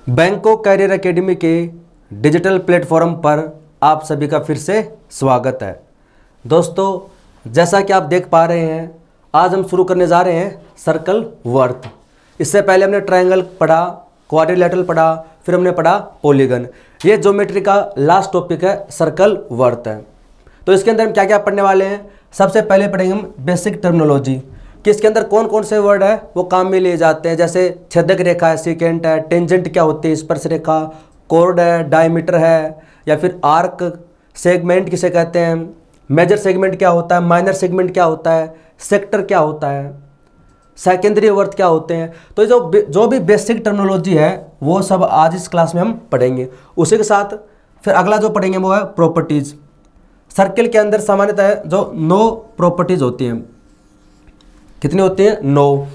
बैंकों career academy के digital platform पर आप सभी का फिर से स्वागत है। दोस्तों, जैसा कि आप देख पा रहे हैं, आज हम शुरू करने जा रहे हैं सर्कल वर्थ। इससे पहले हमने ट्रायंगल पढ़ा, क्वाड्रिलेटरल पढ़ा, फिर हमने पढ़ा पॉलीगन। ये ज्योमेट्री का लास्ट टॉपिक है, सर्कल वर्थ है। तो इसके अंदर हम क्या क्या पढ़ने वाले हैं? सबसे पहले पढ़ेंगे हम बेसिक टर्मिनोलॉजी कि इसके अंदर कौन कौन से वर्ड है वो काम में लिए जाते हैं। जैसे छेदक रेखा है, सेकेंट है, टेंजेंट क्या होती है, स्पर्श रेखा, कोर्ड है, डायमीटर है, या फिर आर्क, सेगमेंट किसे कहते हैं, मेजर सेगमेंट क्या होता है, माइनर सेगमेंट क्या होता है, सेक्टर क्या होता है, सेकेंडरी वर्थ क्या होते हैं। तो जो भी बेसिक टर्मिनोलॉजी है वो सब आज इस क्लास में हम पढ़ेंगे। उसी के साथ फिर अगला जो पढ़ेंगे वो है प्रॉपर्टीज। सर्किल के अंदर सामान्यतः जो 9 प्रॉपर्टीज होती हैं। कितनी होती है? 9।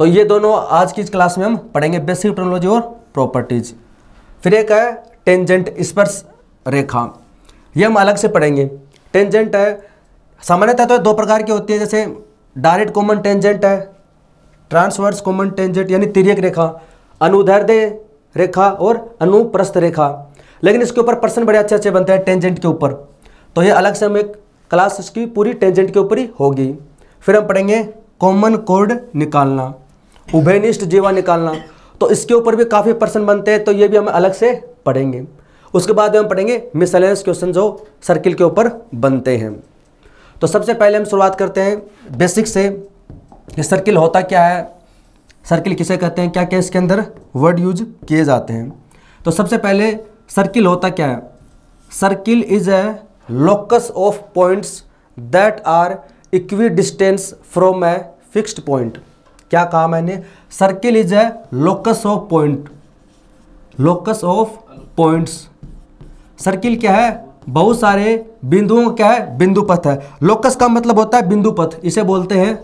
तो ये दोनों आज की इस क्लास में हम पढ़ेंगे, बेसिक टर्मिनोलॉजी और प्रॉपर्टीज। फिर एक है टेंजेंट, स्पर्श रेखा, ये हम अलग से पढ़ेंगे। टेंजेंट है सामान्यतः तो 2 प्रकार की होती है, जैसे डायरेक्ट कॉमन टेंजेंट है, ट्रांसवर्स कॉमन टेंजेंट यानी तिर्यक रेखा, अनुदैर्ध्य रेखा और अनुप्रस्थ रेखा। लेकिन इसके ऊपर प्रश्न बड़े अच्छे अच्छे बनते हैं टेंजेंट के ऊपर, तो ये अलग से हम एक क्लास इसकी पूरी टेंजेंट के ऊपर ही होगी। फिर हम पढ़ेंगे कॉमन कोड निकालना, उभयनिष्ठ जीवा निकालना, तो इसके ऊपर भी काफ़ी प्रश्न बनते हैं, तो ये भी हम अलग से पढ़ेंगे। उसके बाद हम पढ़ेंगे मिसलेनियस क्वेश्चन जो सर्किल के ऊपर बनते हैं। तो सबसे पहले हम शुरुआत करते हैं बेसिक से कि सर्किल होता क्या है, सर्किल किसे कहते हैं, क्या क्या इसके अंदर वर्ड यूज किए जाते हैं। तो सबसे पहले सर्किल होता क्या है? Circle is a locus of points that are equi distance from a fixed point. क्या कहा मैंने? Circle is a locus of point, locus of points. Circle क्या है? बहुत सारे बिंदुओं क्या है? बिंदु पथ है। लोकस का मतलब होता है बिंदु पथ, इसे बोलते हैं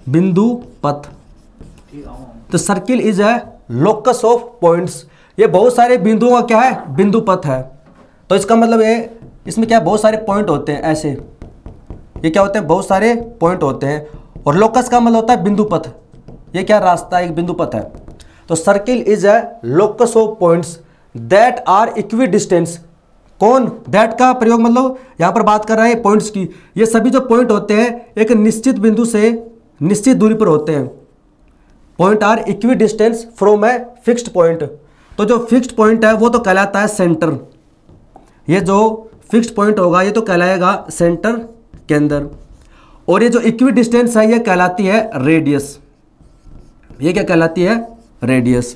बिंदु पथ। तो circle is a locus of points, ये बहुत सारे बिंदुओं का क्या है? बिंदु पथ है। तो इसका मतलब ये इसमें क्या बहुत सारे पॉइंट होते हैं, ऐसे ये क्या होते हैं? बहुत सारे पॉइंट होते हैं। और लोकस का मतलब होता है बिंदु पथ, ये क्या रास्ता, एक बिंदु पथ है। तो circle is a locus of points that are equi distance. कौन? दैट का प्रयोग मतलब यहां पर बात कर रहा है पॉइंट्स की। ये सभी जो पॉइंट होते हैं एक निश्चित बिंदु से निश्चित दूरी पर होते हैं। Point are equi distance from a fixed point. तो जो फिक्स्ड पॉइंट है वो तो कहलाता है सेंटर। ये जो फिक्स्ड पॉइंट होगा ये तो कहलाएगा सेंटर के अंदर। और ये जो इक्वी डिस्टेंस है ये कहलाती है रेडियस। ये क्या कहलाती है? रेडियस।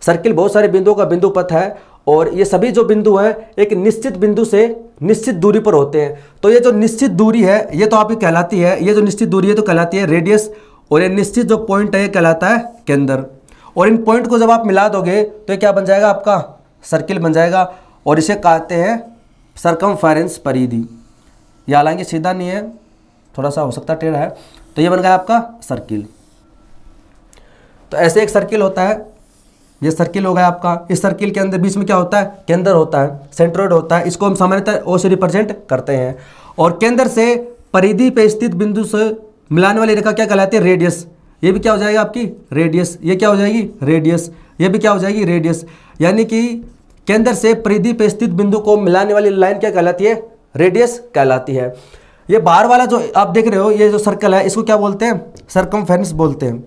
सर्किल बहुत सारे बिंदुओं का बिंदु पथ है और ये सभी जो बिंदु हैं एक निश्चित बिंदु से निश्चित दूरी पर होते हैं। तो ये जो निश्चित दूरी है ये तो आपकी कहलाती है, ये जो निश्चित दूरी है तो कहलाती है रेडियस। और ये निश्चित जो पॉइंट है ये कहलाता है केंद्र। और इन पॉइंट को जब आप मिला दोगे तो ये क्या बन जाएगा? आपका सर्किल बन जाएगा। और इसे कहते हैं सरकमफेरेंस परिधि। ये हालांकि सीधा नहीं है, थोड़ा सा हो सकता है टेढ़ा है। तो ये बन गया आपका सर्किल। तो ऐसे एक सर्किल होता है, ये सर्किल हो गया आपका। इस सर्किल के अंदर बीच में क्या होता है? केंद्र होता है, सेंट्रोइड होता है। इसको हम सामान्यतः ओ से रिप्रेजेंट करते हैं। और केंद्र से परिधि पे स्थित बिंदु से मिलाने वाली रेखा क्या कहलाती है? रेडियस। ये भी क्या हो जाएगी आपकी? रेडियस। ये क्या हो जाएगी? रेडियस। ये भी क्या हो जाएगी? रेडियस। यानी कि केंद्र से परिधि पे स्थित बिंदु को मिलाने वाली लाइन क्या कहलाती है? रेडियस कहलाती है। ये बाहर वाला जो आप देख रहे हो ये जो सर्कल है इसको क्या बोलते हैं? सरकमफेरेंस बोलते हैं।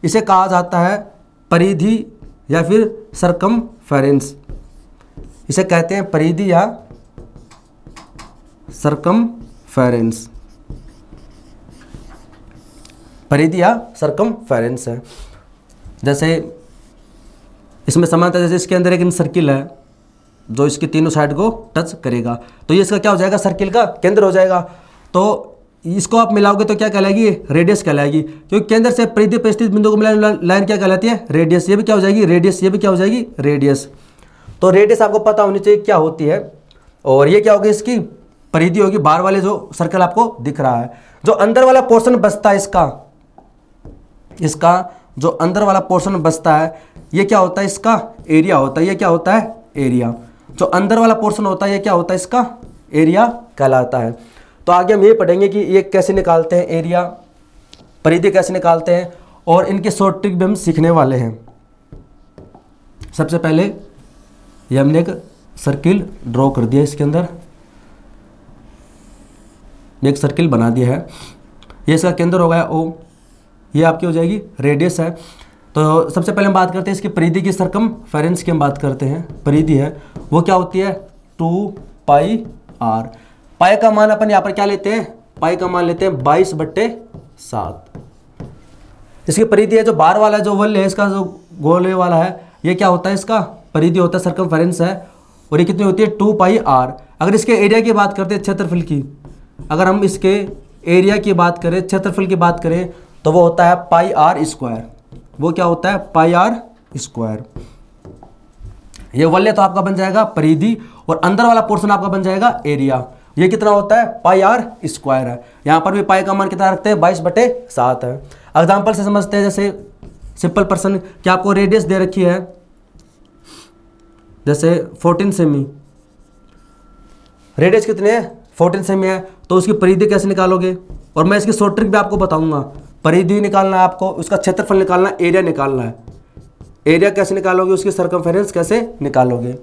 इसे कहा जाता है परिधि या फिर सरकमफेरेंस। इसे कहते हैं परिधि या सरकमफेरेंस। परिधि या सरकमफेरेंस है। जैसे इसमें समानता, जैसे इसके अंदर एक सर्किल है जो इसकी तीनों साइड को टच करेगा, तो ये इसका क्या हो जाएगा? सर्किल का केंद्र हो जाएगा। तो इसको आप मिलाओगे तो क्या कहलाएगी? रेडियस कहलाएगी। क्योंकि केंद्र से परिधि पे स्थित बिंदु को मिलाने लाइन क्या कहलाती है? रेडियस। ये भी क्या हो जाएगी? रेडियस। ये भी क्या हो जाएगी? रेडियस। तो रेडियस आपको पता होनी चाहिए क्या होती है। और ये क्या होगी? इसकी परिधि होगी। बाहर वाले जो सर्कल आपको दिख रहा है, जो अंदर वाला पोर्शन बचता है इसका जो अंदर वाला पोर्शन बचता है ये क्या होता है? इसका एरिया होता है। ये क्या होता है? एरिया। जो अंदर वाला पोर्शन होता है ये क्या होता है? इसका एरिया कहलाता है। तो आगे हम ये पढ़ेंगे कि ये कैसे निकालते हैं एरिया, परिधि कैसे निकालते हैं, और इनके शॉर्ट ट्रिक भी हम सीखने वाले हैं। सबसे पहले ये हमने एक सर्किल ड्रॉ कर दिया, इसके अंदर एक सर्किल बना दिया है। ये इसका केंद्र हो गया O, ये आपकी हो जाएगी रेडियस है। तो सबसे पहले हम बात करते हैं इसकी परिधि की, सरकमफेरेंस की हम बात करते हैं। परिधि है वो क्या होती है 2πr। पाई का मान अपन यहाँ पर क्या लेते हैं, पाई का मान लेते हैं 22/7। इसकी परिधि है, जो बाहर वाला जो वल्य है इसका, जो गोले वाला है, ये क्या होता है इसका परिधि होता है, सरकमफेरेंस है। और ये कितनी होती है 2πr। अगर इसके एरिया की बात करते हैं, क्षेत्रफल की, अगर हम इसके एरिया की बात करें, क्षेत्रफल की बात करें, तो वो होता है πr²। वो क्या होता है πr²। ये वल्य तो आपका बन जाएगा परिधि, और अंदर वाला पोर्शन आपका बन जाएगा एरिया। ये कितना होता है πr² है। यहाँ पर भी पाई का मान कितना रखते हैं 22/7 है। एग्जाम्पल से समझते हैं, जैसे सिंपल पर्सन कि आपको रेडियस दे रखी है जैसे 14 सेमी, रेडियस कितने है 14 सेमी है, तो उसकी परिधि कैसे निकालोगे। और मैं इसकी शॉर्ट ट्रिक भी आपको बताऊंगा। परिधि निकालना है आपको, उसका क्षेत्रफल निकालना है, एरिया निकालना है। एरिया कैसे निकालोगे, उसकी सरकमफेरेंस कैसे निकालोगे।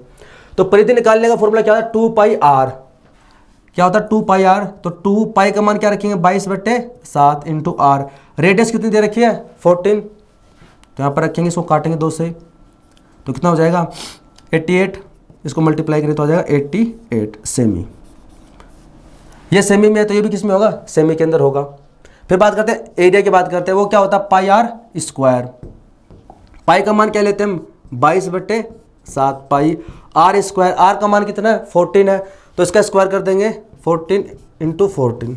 तो परिधि निकालने का फॉर्मूला क्या होता है 2πr। क्या होता है 2πr। तो 2 पाई का मान क्या रखेंगे 22/7 इंटू r। रेडियस कितनी दे रखी है 14, तो यहाँ पर रखेंगे, इसको काटेंगे 2 से, तो कितना हो जाएगा 88। इसको मल्टीप्लाई करें तो आ जाएगा 88 सेमी। ये सेमी में है तो ये भी किस में होगा, सेमी के अंदर होगा। फिर बात करते हैं एरिया की, बात करते हैं वो क्या होता है πr²। पाई का मान क्या लेते हैं हम 22/7 पाई r²। r का मान कितना है 14 है, तो इसका स्क्वायर कर देंगे 14 इंटू 14,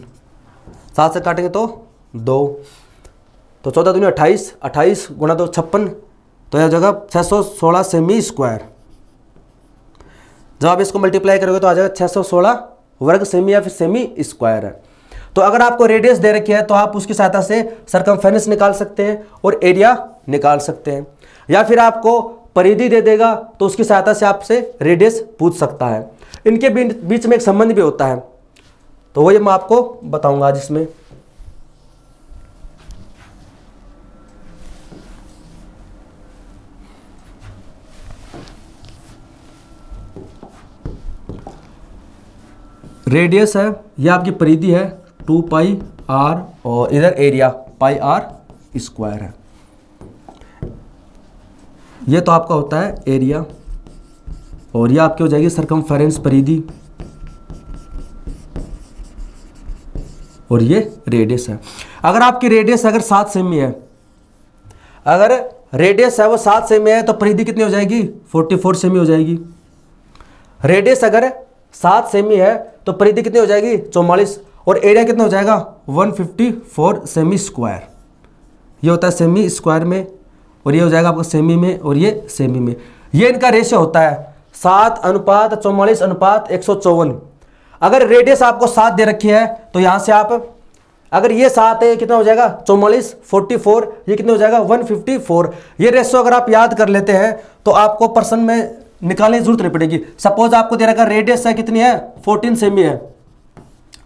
7 से काटेंगे तो 2, तो 14 दूनी 28, 28 गुणा 2 56, तो यह जगह 616 सेमी स्क्वायर। जब आप इसको मल्टीप्लाई करोगे तो आ जाएगा 616 वर्ग सेमी या फिर सेमी स्क्वायर है। तो अगर आपको रेडियस दे रखी है तो आप उसकी सहायता से सरकमफेरेंस निकाल सकते हैं और एरिया निकाल सकते हैं, या फिर आपको परिधि दे देगा तो उसकी सहायता से आपसे रेडियस पूछ सकता है। इनके बीच में एक संबंध भी होता है, तो वो ये मैं आपको बताऊंगा आज इसमें। रेडियस है, ये आपकी परिधि है 2πr, और इधर एरिया πr² है। ये तो आपका होता है एरिया, और ये आपकी हो जाएगी सरकमफेरेंस परिधि, और ये रेडियस है। अगर आपकी रेडियस अगर 7 सेमी है, अगर रेडियस है वो 7 सेमी है, तो परिधि कितनी हो जाएगी 44 सेमी हो जाएगी। रेडियस अगर 7 सेमी है तो परिधि कितनी हो जाएगी 44, और एरिया कितना हो जाएगा 154 सेमी स्क्वायर। ये होता है सेमी स्क्वायर में, और ये हो जाएगा आपका सेमी में, और ये सेमी में। ये इनका रेशियो होता है 7:44:154। अगर रेडियस आपको 7 दे रखी है तो यहाँ से आप, अगर ये 7 है कितना हो जाएगा 44, 44, ये कितना हो जाएगा 154। ये रेशियो अगर आप याद कर लेते हैं तो आपको पर्सन में निकालने की जरूरत नहीं पड़ेगी। सपोज आपको दे रखा रेडियस है कितनी है 14 सेमी है,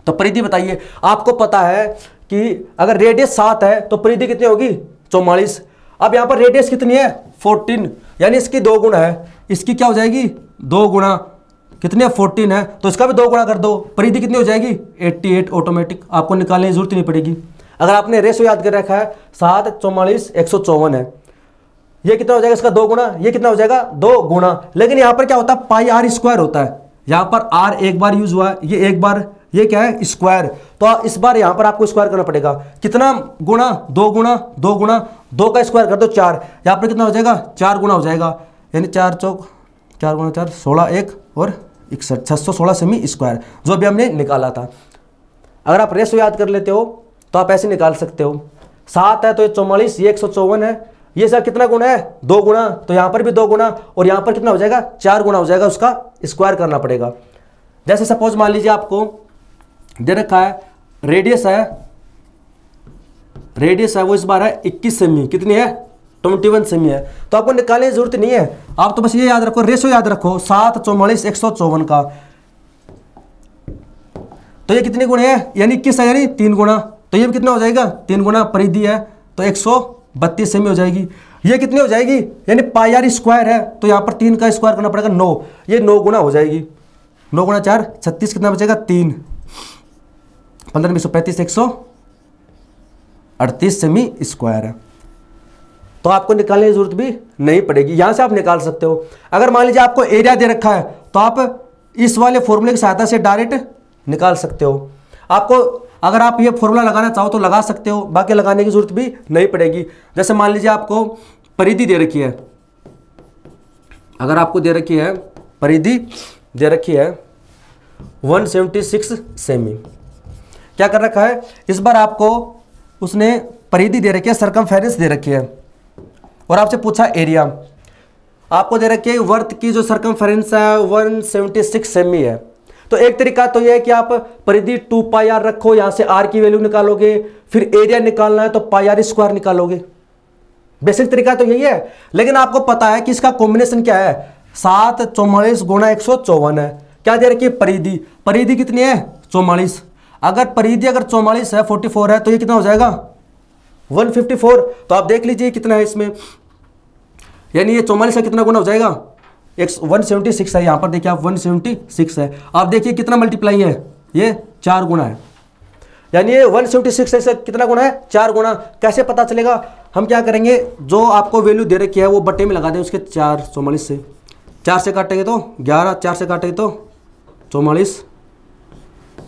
तो परिधि बताइए। आपको पता है कि अगर रेडियस 7 है तो परिधि कितनी होगी 44। अब यहाँ पर रेडियस कितनी है 14, यानी इसकी 2 गुना है, इसकी क्या हो जाएगी 2 गुना, कितनी है 14 है, तो इसका भी 2 गुना कर दो, परिधि कितनी हो जाएगी 88। ऑटोमेटिक, आपको निकालने की जरूरत नहीं पड़ेगी। अगर आपने रेशियो याद कर रखा है 7:44:154 है, ये कितना हो जाएगा इसका 2 गुना, ये कितना हो जाएगा 2 गुना। लेकिन यहाँ पर क्या होता है πr² होता है। यहाँ पर r एक बार यूज हुआ है, ये एक बार, ये क्या है स्क्वायर, तो इस बार यहाँ पर आपको स्क्वायर करना पड़ेगा। कितना गुना 2 गुना 2 गुना 2 का स्क्वायर कर दो 4, यहाँ पर कितना हो जाएगा 4 गुना हो जाएगा, यानी 4 चौक 4 गुना 4 16, 1 और 61, 616 सेमी स्क्वायर, जो अभी हमने निकाला था। अगर आप रेशो याद कर लेते हो तो आप ऐसे निकाल सकते हो। 7 है तो ये 44, ये 154 है, ये सर कितना गुना है 2 गुना, तो यहाँ पर भी 2 गुना, और यहाँ पर कितना हो जाएगा 4 गुना हो जाएगा, उसका स्क्वायर करना पड़ेगा। जैसे सपोज मान लीजिए आपको दे रखा है रेडियस है वो इस बार है 21 सेमी, कितनी है 21 सेमी है, तो आपको निकालने की जरूरत नहीं है। आप तो बस ये याद रखो, रेशो याद रखो 7:44:154 का, तो ये कितने गुणे है, यानी 21 है, यानी 3 गुना, तो ये भी कितना हो जाएगा 3 गुना, परिधि है तो 132 सेमी हो जाएगी। ये कितनी हो जाएगी, यानी पाई आर स्क्वायर है, तो यहाँ पर 3 का स्क्वायर करना पड़ेगा 9, ये 9 गुना हो जाएगी, 9 गुना 4 36, कितना बचेगा 3, 15 में 135 138 सेमी स्क्वायर है। तो आपको निकालने की जरूरत भी नहीं पड़ेगी, यहां से आप निकाल सकते हो। अगर मान लीजिए आपको एरिया दे रखा है तो आप इस वाले फॉर्मूले की सहायता से डायरेक्ट निकाल सकते हो। आपको अगर आप ये फॉर्मूला लगाना चाहो तो लगा सकते हो, बाकी लगाने की जरूरत भी नहीं पड़ेगी। जैसे मान लीजिए आपको परिधि दे रखी है, अगर आपको दे रखी है परिधि दे रखी है 176 सेमी, क्या कर रखा है, इस बार आपको उसने परिधि दे रखी है, सर्कमफेरेंस दे रखी है, और आपसे पूछा एरिया, आपको दे रखी है वर्त की जो सर्कमफेरेंस है 176 सेमी है। तो एक तरीका तो यह है कि आप परिधि 2 पाई आर रखो, यहां से आर की वैल्यू निकालोगे, फिर एरिया निकालना है तो पाई आर स्क्वायर निकालोगे। बेसिक तरीका तो यही है, लेकिन आपको पता है कि इसका कॉम्बिनेशन क्या है, 744 गुणा 154 है। क्या दे रखी है परिधि, परिधि कितनी है 44, अगर परिधि अगर 44 है 44 है तो ये कितना हो जाएगा 154। तो आप देख लीजिए कितना है इसमें, यानी ये 44 का कितना गुना हो जाएगा 176 है, यहां पर देखिए आप 176 है, आप देखिए कितना मल्टीप्लाई है, ये 4 गुना है, यानी ये 176 से कितना गुना है 4 गुना। कैसे पता चलेगा, हम क्या करेंगे, जो आपको वैल्यू दे रखी है वो बट्टे में लगा दें उसके 4, 44 से 4 से काटेंगे तो 11, 4 से काटेंगे तो 44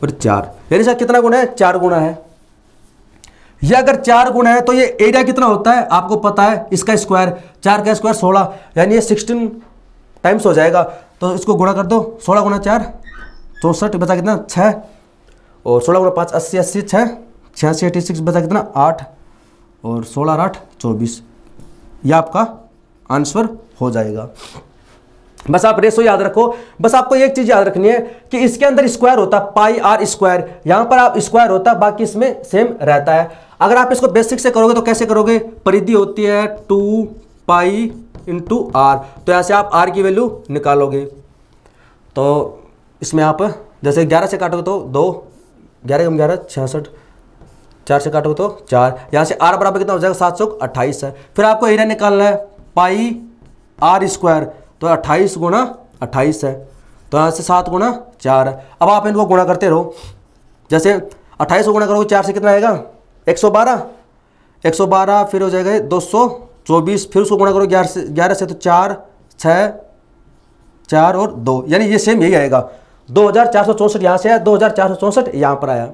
और 4, यानी सर कितना गुना है 4 गुना है। ये अगर 4 गुना है तो ये एरिया कितना होता है आपको पता है, इसका स्क्वायर, 4 का स्क्वायर 16, यानी ये 16 टाइम्स हो जाएगा। तो इसको गुणा कर दो, 16 गुना 4 64, बचा कितना 6, और 16 गुना 5 80, 80 6 86, 86 बचा कितना 8, और 16 और 8 24, यह आपका आंसर हो जाएगा। बस आप रेशो याद रखो, बस आपको एक चीज याद रखनी है कि इसके अंदर स्क्वायर होता है पाई आर स्क्वायर, यहां पर आप स्क्वायर होता है, बाकी इसमें सेम रहता है। अगर आप इसको बेसिक से करोगे तो कैसे करोगे, परिधि होती है 2 पाई इंटू आर, तो ऐसे आप आर की वैल्यू निकालोगे। तो इसमें आप जैसे 11 से काटोगे तो 2, 11 कम 11 66, 4 से काटोगे तो 4, यहाँ से आर बराबर कितना हो जाएगा 728 है। फिर आपको एरिया निकालना है पाई आर स्क्वायर, तो 28 गुणा 28 है, तो यहाँ से 7 गुणा 4 है। अब आप इनको गुणा करते रहो, जैसे 28 को गुणा करोगे 4 से कितना आएगा 112, 112 फिर हो जाएगा 224, फिर उसको गुणा करो 11 से तो 4 6 4 और 2, यानी ये सेम यही आएगा 2464 यहाँ से आया, 2464 यहाँ पर आया।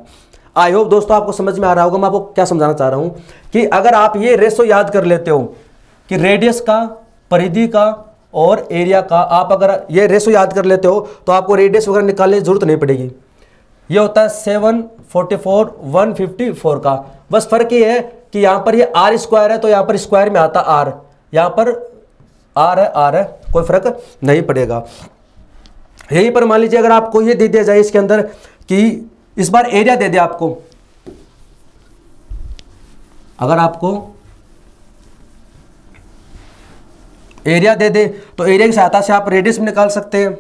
आई होप दोस्तों आपको समझ में आ रहा होगा मैं आपको क्या समझाना चाह रहा हूँ, कि अगर आप ये रेशो याद कर लेते हो कि रेडियस का, परिधि का और एरिया का, आप अगर ये रेशो याद कर लेते हो तो आपको रेडियस वगैरह निकालने की जरूरत नहीं पड़ेगी। ये होता है 744 154 का, बस फर्क ये है कि यहाँ पर ये आर स्क्वायर है तो यहाँ पर स्क्वायर में आता आर, यहाँ पर आर है, कोई फर्क नहीं पड़ेगा। यहीं पर मान लीजिए अगर आपको ये दे दिया जाए इसके अंदर कि इस बार एरिया दे दे आपको, अगर आपको एरिया दे दे तो एरिया की सहायता से आप रेडियस में निकाल सकते हैं।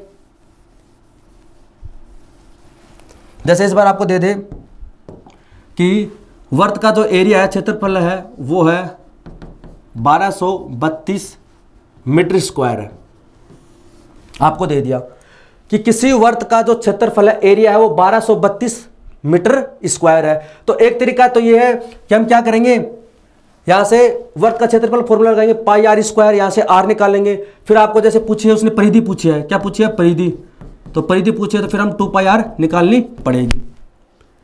जैसे इस बार आपको दे दे कि वर्त का जो एरिया है, क्षेत्रफल है, वो है 1232 मीटर स्क्वायर है। आपको दे दिया कि किसी वर्त का जो क्षेत्रफल है, एरिया है, वो 1232 मीटर स्क्वायर है। तो एक तरीका तो ये है कि हम क्या करेंगे, यहां से वर्त का क्षेत्रफल फॉर्मूला लगाएंगे पाई आर स्क्वायर, यहां से आर निकालेंगे। फिर आपको जैसे पूछी है, उसने परिधि पूछी है, क्या पूछी है परिधि, तो परिधि पूछी है तो फिर हम 2 पाई आर निकालनी पड़ेगी।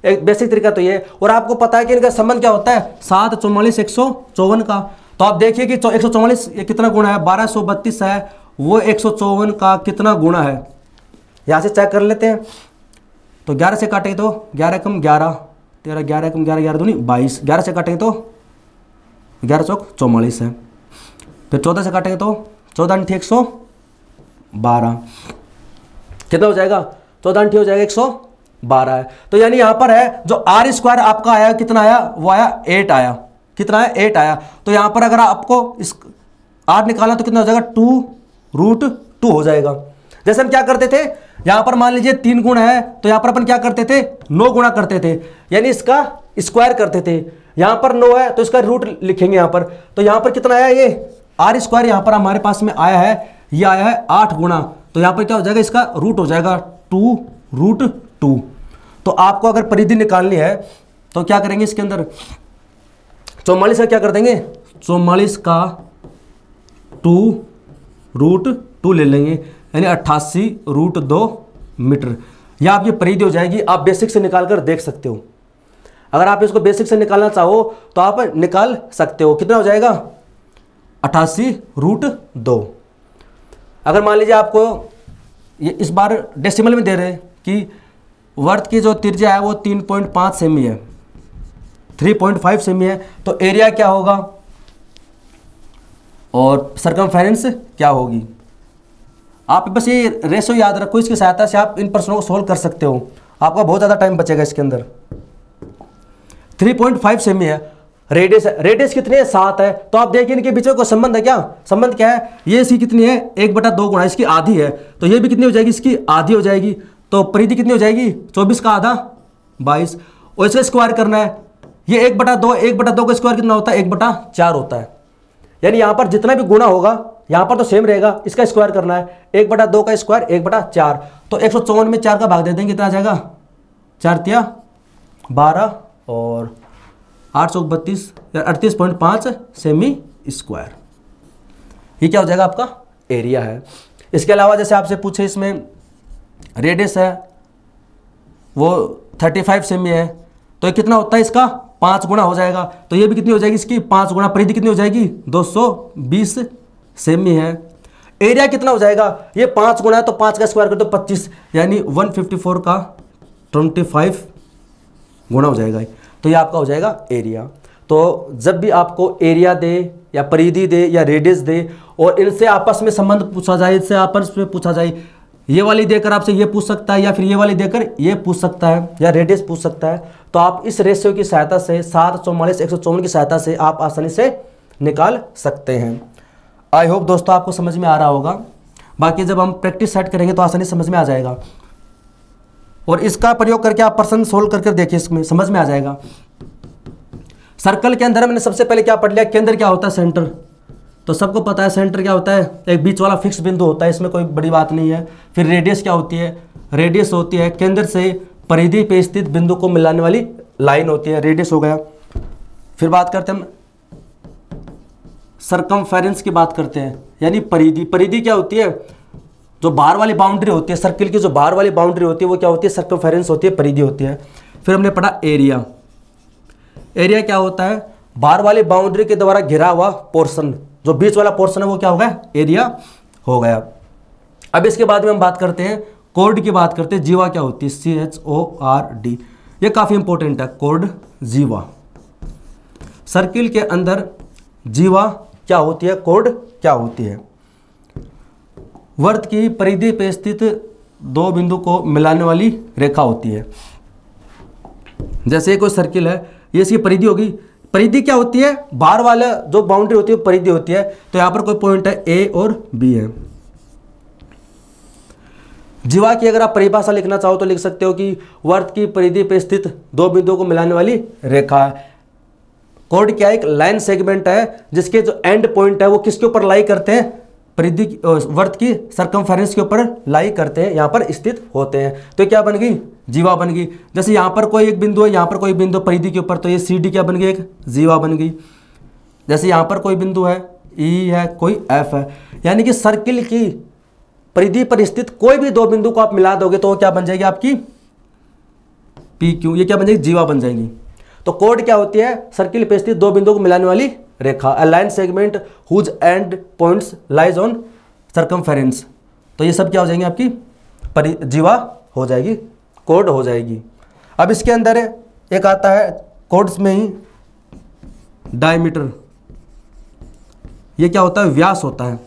एक बेसिक तरीका तो ये है। और आपको पता है कि इनका संबंध क्या होता है 7 44 154 का। तो आप देखिए कि 144 ये कितना गुणा है, 1232 है, वो 154 का कितना गुणा है, यहां से चेक कर लेते हैं। तो 11 से काटेंगे तो 11 कम 11 13, 11 कम 11 11 दूनी 22, 11 से काटेंगे तो 11 चौक 44 है। फिर 14 से काटेंगे तो 14 अंठी 112, कितना हो जाएगा 14 अंठी हो जाएगा 112 है। तो यानी यहां पर है जो आर स्क्वायर आपका आया, कितना आया, वो आया 8 आया, कितना है 8 आया। तो यहां पर अगर आपको इस आर निकाला तो कितना हो जाएगा 2√2 हो जाएगा। जैसे हम क्या करते थे, यहां पर मान लीजिए 3 गुणा है तो यहां पर अपन क्या करते थे 9 गुणा करते थे, यानी इसका स्क्वायर करते थे। यहां पर 9 है तो इसका रूट लिखेंगे यहां पर, तो यहां पर कितना आया ये आर स्क्वायर यहाँ पर हमारे पास में आया है, ये आया है 8 गुना, तो यहाँ पर क्या हो जाएगा, इसका रूट हो जाएगा 2√2। तो आपको अगर परिधि निकालनी है तो क्या करेंगे, इसके अंदर 44 का क्या कर देंगे, 44 का 2√2 ले लेंगे, यानी 88√2 मीटर। या आप ये परिधि हो जाएगी, आप बेसिक से निकाल कर देख सकते हो। अगर आप इसको बेसिक से निकालना चाहो तो आप निकाल सकते हो। कितना हो जाएगा, 88√2। अगर मान लीजिए आपको ये इस बार डेसिमल में दे रहे हैं कि वर्त की जो त्रिज्या है वो 3.5 सेमी है, 3.5 सेमी है, तो एरिया क्या होगा और सरकमफेरेंस क्या होगी। आप बस ये रेशो याद रखो, इसकी सहायता से आप इन प्रश्नों को सोल्व कर सकते हो, आपका बहुत ज़्यादा टाइम बचेगा इसके अंदर। 3.5 सेमी है, रेडियस है, रेडियस कितनी है, 7 है, तो आप देखिए इनके बीच में कोई संबंध है क्या, संबंध क्या है, ये इसकी कितनी है 1/2 गुणा इसकी आधी है, तो ये भी कितनी हो जाएगी, इसकी आधी हो जाएगी, तो परिधि कितनी हो जाएगी, 24 का आधा 22, और इसका स्क्वायर करना है, ये 1/2 का स्क्वायर कितना होता है, 1/4 होता है, यानी यहाँ पर जितना भी गुणा होगा यहाँ पर तो सेम रहेगा, इसका स्क्वायर करना है, 1/2 का स्क्वायर 1/4, तो 154 में 4 का भाग दे देंगे, कितना आ जाएगा, 4 तिया 12 और 8 चौक 32 या 38.5 सेमी स्क्वायर। ये क्या हो जाएगा, आपका एरिया है। इसके अलावा जैसे आपसे पूछे इसमें रेडियस है वो 35 सेमी है, तो ये कितना होता है, इसका 5 गुना हो जाएगा, तो ये भी कितनी हो जाएगी, इसकी 5 गुना, परिधि कितनी हो जाएगी, 220 सेमी है। एरिया कितना हो जाएगा, ये 5 गुना है तो 5 का स्क्वायर कर दो 25, यानी 154 का 25 गुना हो जाएगा, तो ये आपका हो जाएगा एरिया। तो जब भी आपको एरिया दे या परिधि दे या रेडियस दे और इनसे आपस में संबंध पूछा जाए, इससे आपस में पूछा जाए, ये वाली देकर आपसे ये पूछ सकता है या फिर ये वाली देकर ये पूछ सकता है या रेडियस पूछ सकता है, तो आप इस रेशियो की सहायता से 7, 44, 154 की सहायता से आप आसानी से निकाल सकते हैं। आई होप दोस्तों आपको समझ में आ रहा होगा, बाकी जब हम प्रैक्टिस सेट करेंगे तो आसानी समझ में आ जाएगा, और इसका प्रयोग करके आप प्रश्न सोल्व करके देखिए, इसमें समझ में आ जाएगा। सर्कल के अंदर मैंने सबसे पहले क्या पढ़ लिया, केंद्र क्या होता है, सेंटर, तो सबको पता है सेंटर क्या होता है, एक बीच वाला फिक्स बिंदु होता है, इसमें कोई बड़ी बात नहीं है। फिर रेडियस क्या होती है, रेडियस होती है केंद्र से परिधि पे स्थित बिंदु को मिलाने वाली लाइन होती है, रेडियस हो गया। फिर बात करते हैं हम सरकमफेरेंस की बात करते हैं, यानी परिधि। परिधि क्या होती है, जो बाहर वाली बाउंड्री होती है, सर्किल की जो बाहर वाली बाउंड्री होती है वो क्या होती है, सरकमफेरेंस होती है, परिधि होती है। फिर हमने पढ़ा एरिया। एरिया क्या होता है, बाहर वाली बाउंड्री के द्वारा घिरा हुआ पोर्शन, जो बीच वाला पोर्शन है वो क्या होगा, एरिया हो गया। अब इसके बाद में हम बात करते हैं कोड की, बात करते हैं जीवा क्या होती है, CHORD, ये काफ़ी इंपॉर्टेंट है, कोड जीवा। सर्किल के अंदर जीवा क्या होती है, कोड क्या होती है। वर्त की परिधि पे स्थित दो बिंदु को मिलाने वाली रेखा होती है। जैसे कोई सर्किल है, ये इसकी परिधि होगी, परिधि क्या होती है, बाहर वाला जो बाउंड्री होती है परिधि होती है, तो यहां पर कोई पॉइंट है ए और बी है। जीवा की अगर आप परिभाषा लिखना चाहो तो लिख सकते हो कि वर्त की परिधि पे स्थित दो बिंदुओं को मिलाने वाली रेखा है। कोड क्या है, एक लाइन सेगमेंट है जिसके जो एंड पॉइंट है वो किसके ऊपर लाई करते हैं, परिधि वर्त की सरकमफेरेंस के ऊपर लाई करते हैं, यहाँ पर स्थित होते हैं, तो क्या बन गई, जीवा बन गई। जैसे यहाँ पर कोई एक बिंदु है, यहाँ पर कोई बिंदु परिधि के ऊपर, तो ये CD क्या बन गई, एक जीवा बन गई। जैसे यहाँ पर कोई बिंदु है E है, कोई F है, यानी कि सर्किल की परिधि पर स्थित कोई भी दो बिंदु को आप मिला दोगे तो वो क्या बन जाएगी, आपकी PQ, ये क्या बन जाएगी, जीवा बन जाएगी। तो कोड क्या होती है, सर्किल पे स्थित दो बिंदुओं को मिलाने वाली रेखा, a line segment whose end points lies on circumference. तो ये सब क्या हो जाएंगे, आपकी जीवा हो जाएगी, कोड हो जाएगी। अब इसके अंदर एक आता है कोड्स में ही डायमीटर, ये क्या होता है, व्यास होता है।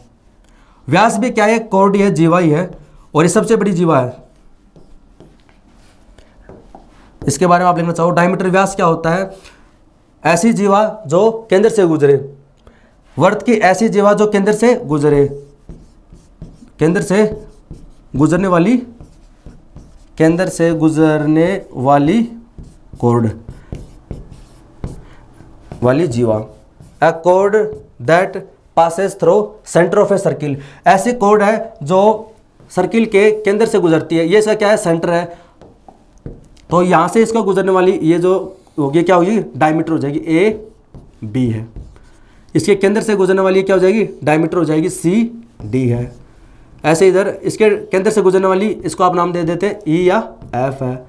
व्यास भी क्या है, कोड है, जीवा ही है, और ये सबसे बड़ी जीवा है। इसके बारे में आप लिखना चाहो, डायमीटर व्यास क्या होता है, ऐसी जीवा जो केंद्र से गुजरे, वर्त की ऐसी जीवा जो केंद्र से गुजरे, केंद्र से गुजरने वाली, केंद्र से गुजरने वाली कोड वाली जीवा, a code that passes through centre of a circle. ऐसी कोड है जो सर्किल के केंद्र से गुजरती है। ये इसका क्या है, सेंटर है। तो यहां से इसका गुजरने वाली ये जो होगी क्या होगी, डायमीटर हो जाएगी, ए बी है। इसके केंद्र से गुजरने वाली क्या हो जाएगी, डायमीटर हो जाएगी, सी डी है। ऐसे इधर इसके केंद्र से गुजरने वाली, इसको आप नाम दे देते हैं ई या एफ है।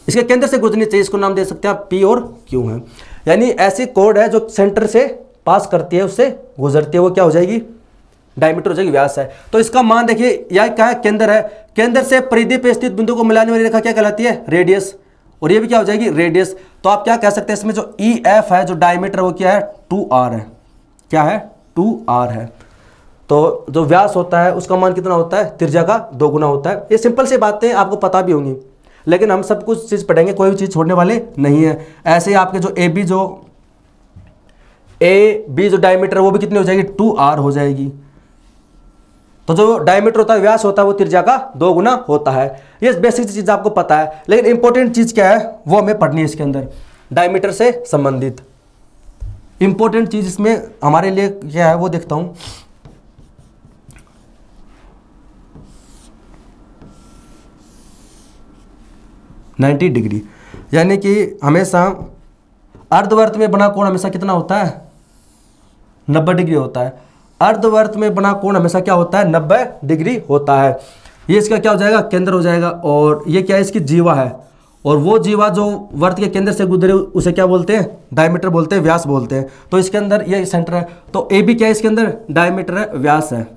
इसके केंद्र से गुजरनी चाहिए, इसको नाम दे सकते हैं आप पी और क्यू है। यानी ऐसी कोड है जो सेंटर से पास करती है, उससे गुजरती है, वो क्या हो जाएगी, डायमीटर हो जाएगी, व्यास है। तो इसका मान देखिए, यह क्या है, केंद्र है। केंद्र से परिधि पे स्थित बिंदु को मिलाने वाली रेखा क्या कहलाती है, रेडियस। और ये भी क्या हो जाएगी, रेडियस। तो आप क्या कह सकते हैं, इसमें जो ई एफ है, जो डायमीटर, वो क्या है, 2r है। क्या है, 2r है। तो जो व्यास होता है उसका मान कितना होता है, त्रिज्या का 2 गुना होता है। ये सिंपल सी बातें आपको पता भी होंगी, लेकिन हम सब कुछ चीज़ पढ़ेंगे, कोई भी चीज़ छोड़ने वाले नहीं है। ऐसे ही आपके जो ए बी जो डायमीटर है वो भी कितनी हो जाएगी, 2r हो जाएगी। तो जो डायमीटर होता है, व्यास होता है, वो त्रिज्या का 2 गुना होता है। ये बेसिक चीज़ आपको पता है, लेकिन इंपॉर्टेंट चीज़ क्या है वो हमें पढ़नी है इसके अंदर, डायमीटर से संबंधित इंपॉर्टेंट चीज़ इसमें हमारे लिए क्या है वो देखता हूं। नाइन्टी डिग्री, यानी कि हमेशा अर्धवर्त में बना कोण हमेशा कितना होता है, 90 डिग्री होता है। अर्धवर्त में बना कोण हमेशा क्या होता है, 90 डिग्री होता है। ये इसका क्या हो जाएगा, केंद्र हो जाएगा। और ये क्या है, इसकी जीवा है। और वो जीवा जो वर्त के केंद्र से गुजरे उसे क्या बोलते हैं, डायमीटर बोलते हैं, व्यास बोलते हैं। तो इसके अंदर ये सेंटर है, तो ए बी क्या है, इसके अंदर डायमीटर है, व्यास है।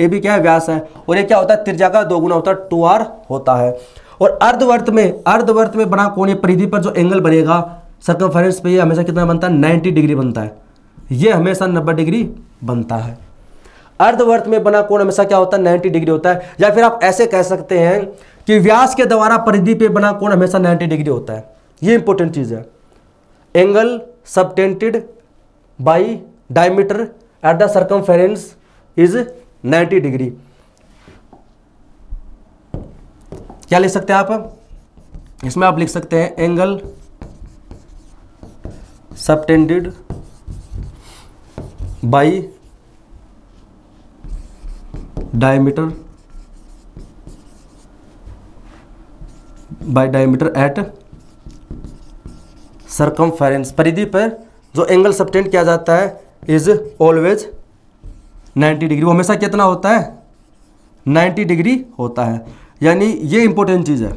ए बी क्या है, व्यास है। और ये क्या होता है, त्रिज्या का 2 गुना होता है, 2r होता है। और अर्धवर्त में बना कोण, ये परिधि पर जो एंगल बनेगा सर्कमफेरेंस पे, ये हमेशा कितना बनता है, 90 डिग्री बनता है। ये हमेशा 90 डिग्री बनता है। अर्धवर्त में बना कोण हमेशा क्या होता है, 90 डिग्री होता है। या फिर आप ऐसे कह सकते हैं कि व्यास के द्वारा परिधि पे बना कोण हमेशा 90 डिग्री होता है। ये इंपॉर्टेंट चीज है। Angle subtended by diameter at the circumference is 90 degree. क्या लिख सकते हैं आप इसमें, आप लिख सकते हैं angle subtended by diameter at circumference, परिधि पर जो एंगल सबटेंड किया जाता है इज ऑलवेज 90 डिग्री। वो हमेशा कितना होता है, 90 डिग्री होता है। यानी ये इंपॉर्टेंट चीज़ है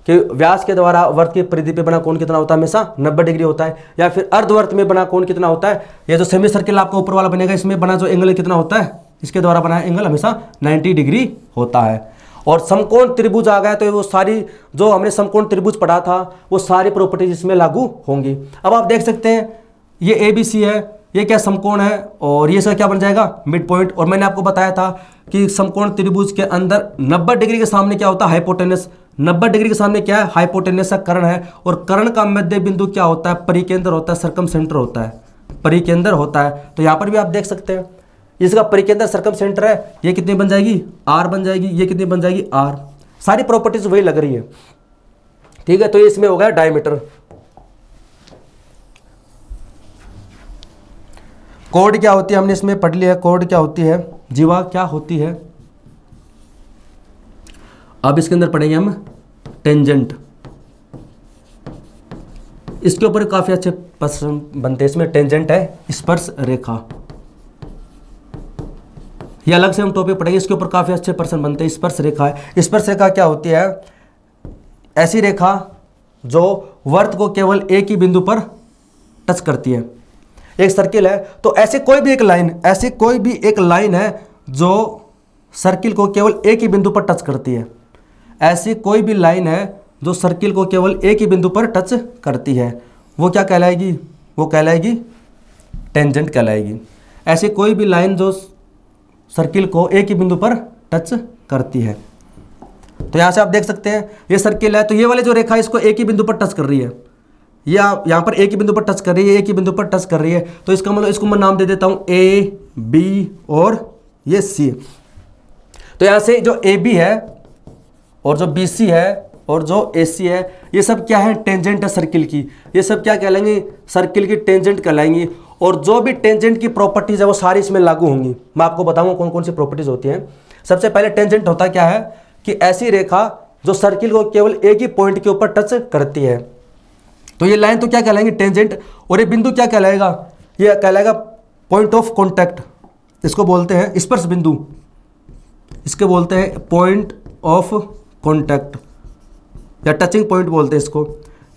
कि व्यास के द्वारा वर्त की परिधि पे बना कोण कितना होता है, हमेशा 90 डिग्री होता है। या फिर अर्धवर्त में बना कोण कितना होता है, ये जो सेमी सर्किल आपका ऊपर वाला बनेगा, इसमें बना जो एंगल कितना होता है, इसके द्वारा बना एंगल हमेशा 90 डिग्री होता है। और समकोण त्रिभुज आ गया तो वो सारी जो हमने समकोण त्रिभुज पढ़ा था वो सारी प्रॉपर्टीज इसमें लागू होंगी। अब आप देख सकते हैं ये ABC है, ये क्या समकोण है, और ये सब क्या बन जाएगा, मिड पॉइंट। और मैंने आपको बताया था कि समकोण त्रिभुज के अंदर 90 डिग्री के सामने क्या होता है, हाइपोटेनस। 90 डिग्री के सामने क्या है, हाइपोटेनस का कर्ण है। और कर्ण का मध्य बिंदु क्या होता है, परिकेंद्र होता है, सर्कम सेंटर होता है, परिकेंद्र होता है। तो यहाँ पर भी आप देख सकते हैं इसका परिकेंद्र सर्कम सेंटर है, ये कितनी बन जाएगी, R बन जाएगी। ये कितनी बन जाएगी, R। सारी प्रॉपर्टीज वही लग रही है, ठीक है। तो ये इसमें हो गया डायमीटर। कोड क्या होती है हमने इसमें पढ़ लिया, कोड क्या होती है, जीवा क्या होती है। अब इसके अंदर पढ़ेंगे हम टेंजेंट। इसके ऊपर काफी अच्छे प्रश्न बनते हैं। इसमें टेंजेंट है स्पर्श रेखा, ये अलग से हम टॉपिक पढ़ेंगे। इसके ऊपर काफी अच्छे प्रश्न बनते हैं। स्पर्श रेखा है, स्पर्श रेखा क्या होती है, ऐसी रेखा जो वर्त को केवल एक ही बिंदु पर टच करती है। एक सर्किल है तो ऐसी कोई भी एक लाइन है जो सर्किल को केवल एक ही बिंदु पर टच करती है। ऐसी कोई भी लाइन है जो सर्किल को केवल एक ही बिंदु पर टच करती है, वो क्या कहलाएगी, वो कहलाएगी टेंजेंट कहलाएगी। ऐसी कोई भी लाइन जो सर्किल को एक ही बिंदु पर टच करती है। तो यहां से आप देख सकते हैं ये सर्किल है, तो ये वाली जो रेखा इसको एक ही बिंदु पर टच कर रही है। ये यहाँ पर एक ही बिंदु पर टच कर रही है, एक ही बिंदु पर टच कर रही है। तो इसका मतलब इसको मैं नाम दे देता हूं A, B और ये C। तो यहाँ से जो AB है और जो BC है और जो AC है, ये सब क्या है, टेंजेंट है सर्किल की। ये सब क्या कहलाएंगे, सर्किल की टेंजेंट कहलाएंगी। और जो भी टेंजेंट की प्रॉपर्टीज है वो सारी इसमें लागू होंगी। मैं आपको बताऊंगा कौन कौन सी प्रॉपर्टीज होती हैं। सबसे पहले टेंजेंट होता क्या है कि ऐसी रेखा जो सर्किल को केवल एक ही पॉइंट के ऊपर टच करती है। तो ये लाइन तो क्या कहलाएंगे, टेंजेंट। और ये बिंदु क्या कहलाएगा, ये कहलाएगा पॉइंट ऑफ कॉन्टैक्ट। इसको बोलते हैं स्पर्श बिंदु, इसके बोलते हैं पॉइंट ऑफ कॉन्टैक्ट या टचिंग पॉइंट बोलते हैं इसको।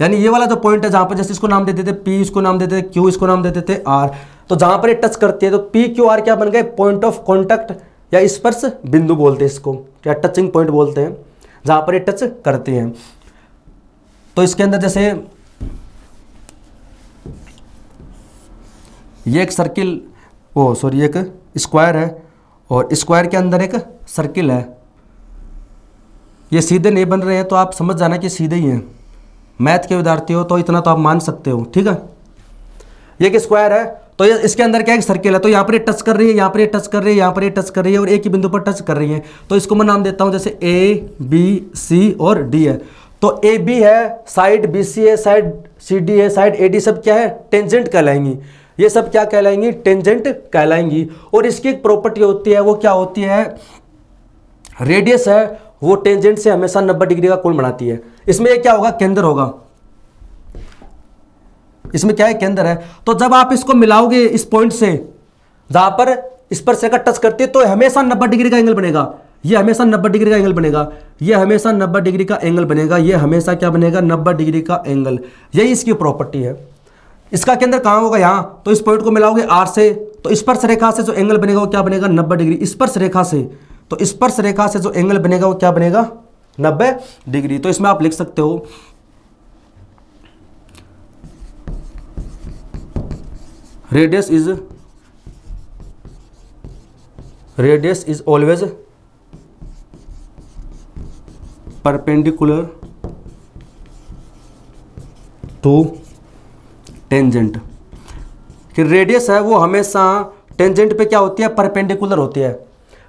यानी ये वाला जो पॉइंट है जहां पर जैसे इसको नाम देते थे पी, इसको नाम देते थे क्यू, इसको नाम देते थे आर। तो जहां पर ये टच करती है तो पी क्यू आर क्या बन गए, पॉइंट ऑफ कॉन्टैक्ट या स्पर्श बिंदु बोलते हैं इसको, क्या टचिंग पॉइंट बोलते हैं जहां पर ये टच करती हैं। तो इसके अंदर जैसे ये एक सर्किल, एक स्क्वायर है और स्क्वायर के अंदर एक सर्किल है। ये सीधे नहीं बन रहे हैं तो आप समझ जाना कि सीधे ही हैं। मैथ के विद्यार्थी हो तो इतना तो आप मान सकते हो, ठीक है। ये एक स्क्वायर है तो ये इसके अंदर क्या एक सर्किल है, तो यहाँ पर ये टच कर रही है, यहाँ पर ये टच कर रही है, यहाँ पर ये टच कर रही है और एक ही बिंदु पर टच कर रही है। तो इसको मैं नाम देता हूँ जैसे ए बी सी और डी है। तो ए बी है, साइड बी सी है, साइड सी डी है, साइड ए डी, सब क्या है, टेंजेंट कहलाएंगी। ये सब क्या कहलाएंगी, टेंजेंट कहलाएंगी। और इसकी एक प्रॉपर्टी होती है, वो क्या होती है, रेडियस है वो टेंजेंट से हमेशा 90 डिग्री का कोण बनाती है। इसमें ये क्या होगा, केंद्र होगा, इसमें क्या है, केंद्र है। तो जब आप इसको मिलाओगे इस पॉइंट से जहां पर स्पर्शरेखा टच करती है तो हमेशा 90 डिग्री का एंगल बनेगा। ये हमेशा 90 डिग्री का एंगल बनेगा, ये हमेशा 90 डिग्री का एंगल बनेगा, ये हमेशा क्या बनेगा, 90 डिग्री का एंगल। यही इसकी प्रॉपर्टी है। इसका केंद्र कहां होगा, यहां। तो इस पॉइंट को मिलाओगे आर से तो स्पर्श रेखा से जो एंगल बनेगा वो क्या बनेगा, 90 डिग्री। स्पर्श रेखा से, तो स्पर्श रेखा से जो एंगल बनेगा वो क्या बनेगा, 90 डिग्री। तो इसमें आप लिख सकते हो radius is always perpendicular to tangent. कि रेडियस है वो हमेशा टेंजेंट पे क्या होती है, परपेंडिकुलर होती है।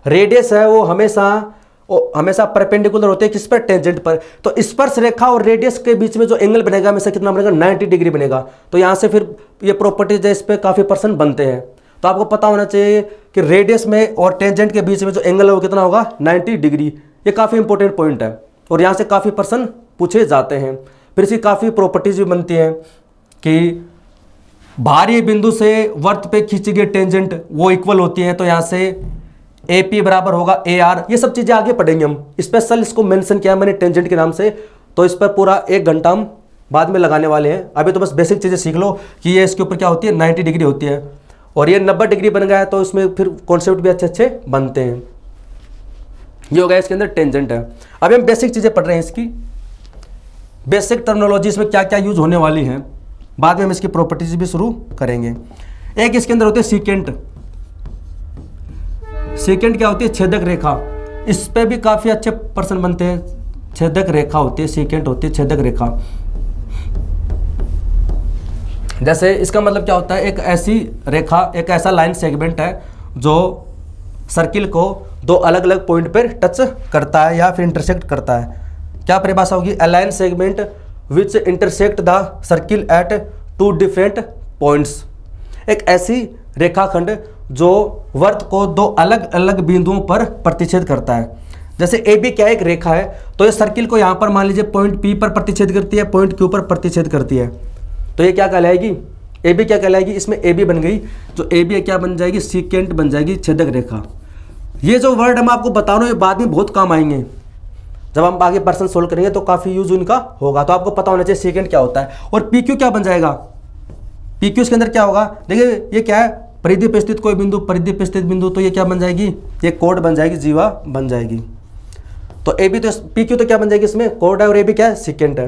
रेडियस है वो हमेशा परपेंडिकुलर होती है किस पर, टेंजेंट पर। तो स्पर्श रेखा और रेडियस के बीच में जो एंगल बनेगा हमेशा कितना बनेगा, 90 डिग्री बनेगा। तो यहां से फिर ये प्रॉपर्टीज है इस पे काफी % बनते हैं। तो आपको पता होना चाहिए कि रेडियस में और टेंजेंट के बीच में जो एंगल है वो कितना होगा, 90 डिग्री। ये काफी इंपॉर्टेंट पॉइंट है और यहां से काफी % पूछे जाते हैं। फिर इसकी काफी प्रॉपर्टीज भी बनती है कि बाहरी बिंदु से वर्त पे खींची गई टेंजेंट वो इक्वल होती है। तो यहां से ए पी बराबर होगा ए आर। ये सब चीजें आगे पढ़ेंगे हम, स्पेशल इसको मेंशन किया मैंने टेंजेंट के नाम से। तो इस पर पूरा 1 घंटा हम बाद में लगाने वाले हैं। अभी तो बस बेसिक चीजें सीख लो कि ये इसके ऊपर क्या होती है, 90 डिग्री होती है और ये 90 डिग्री बन गया है तो इसमें फिर कॉन्सेप्ट भी अच्छे अच्छे बनते हैं। ये हो गया इसके अंदर टेंजेंट है। अभी हम बेसिक चीजें पढ़ रहे हैं, इसकी बेसिक टर्मिनोलॉजी इसमें क्या क्या यूज होने वाली है। बाद में हम इसकी प्रॉपर्टीज भी शुरू करेंगे। एक इसके अंदर होती है सीकेंट। सीकेंट क्या होती है, छेदक रेखा। इस पे भी काफी अच्छे पर्सन बनते हैं। छेदक रेखा होती है, सीकेंट होती है छेदक रेखा। जैसे इसका मतलब क्या होता है, एक ऐसी रेखा, एक ऐसा लाइन सेगमेंट है जो सर्किल को 2 अलग अलग पॉइंट पर टच करता है या फिर इंटरसेक्ट करता है। क्या परिभाषा होगी, अ line segment which intersect the circle eight 2 different points. एक ऐसी रेखाखंड जो वर्त को 2 अलग अलग बिंदुओं पर प्रतिच्छेद करता है। जैसे ए बी क्या एक रेखा है तो ये सर्किल को यहाँ पर मान लीजिए पॉइंट पी पर प्रतिच्छेद करती है, पॉइंट क्यू पर प्रतिच्छेद करती है। तो ये क्या कहलाएगी, ए बी क्या कहलाएगी, इसमें ए बी बन गई। जो ए बी क्या बन जाएगी, सीकेंट बन जाएगी, छेदक रेखा। ये जो वर्ड हम आपको बता रहे हैं ये बाद में बहुत काम आएंगे। जब हम आगे पर्सन सोल्व करेंगे तो काफी यूज उनका होगा। तो आपको पता होना चाहिए सीकेंट क्या होता है। और पी क्यू क्या बन जाएगा, पी क्यू इसके अंदर क्या होगा, देखिए ये क्या है, परिधि पे स्थित कोई बिंदु, परिधि पे स्थित बिंदु। तो ये क्या बन जाएगी, ये कोड बन जाएगी, जीवा बन जाएगी। तो ए बी तो पी क्यू तो क्या बन जाएगी, इसमें कोड है और ए बी क्या है, सीकेंट है।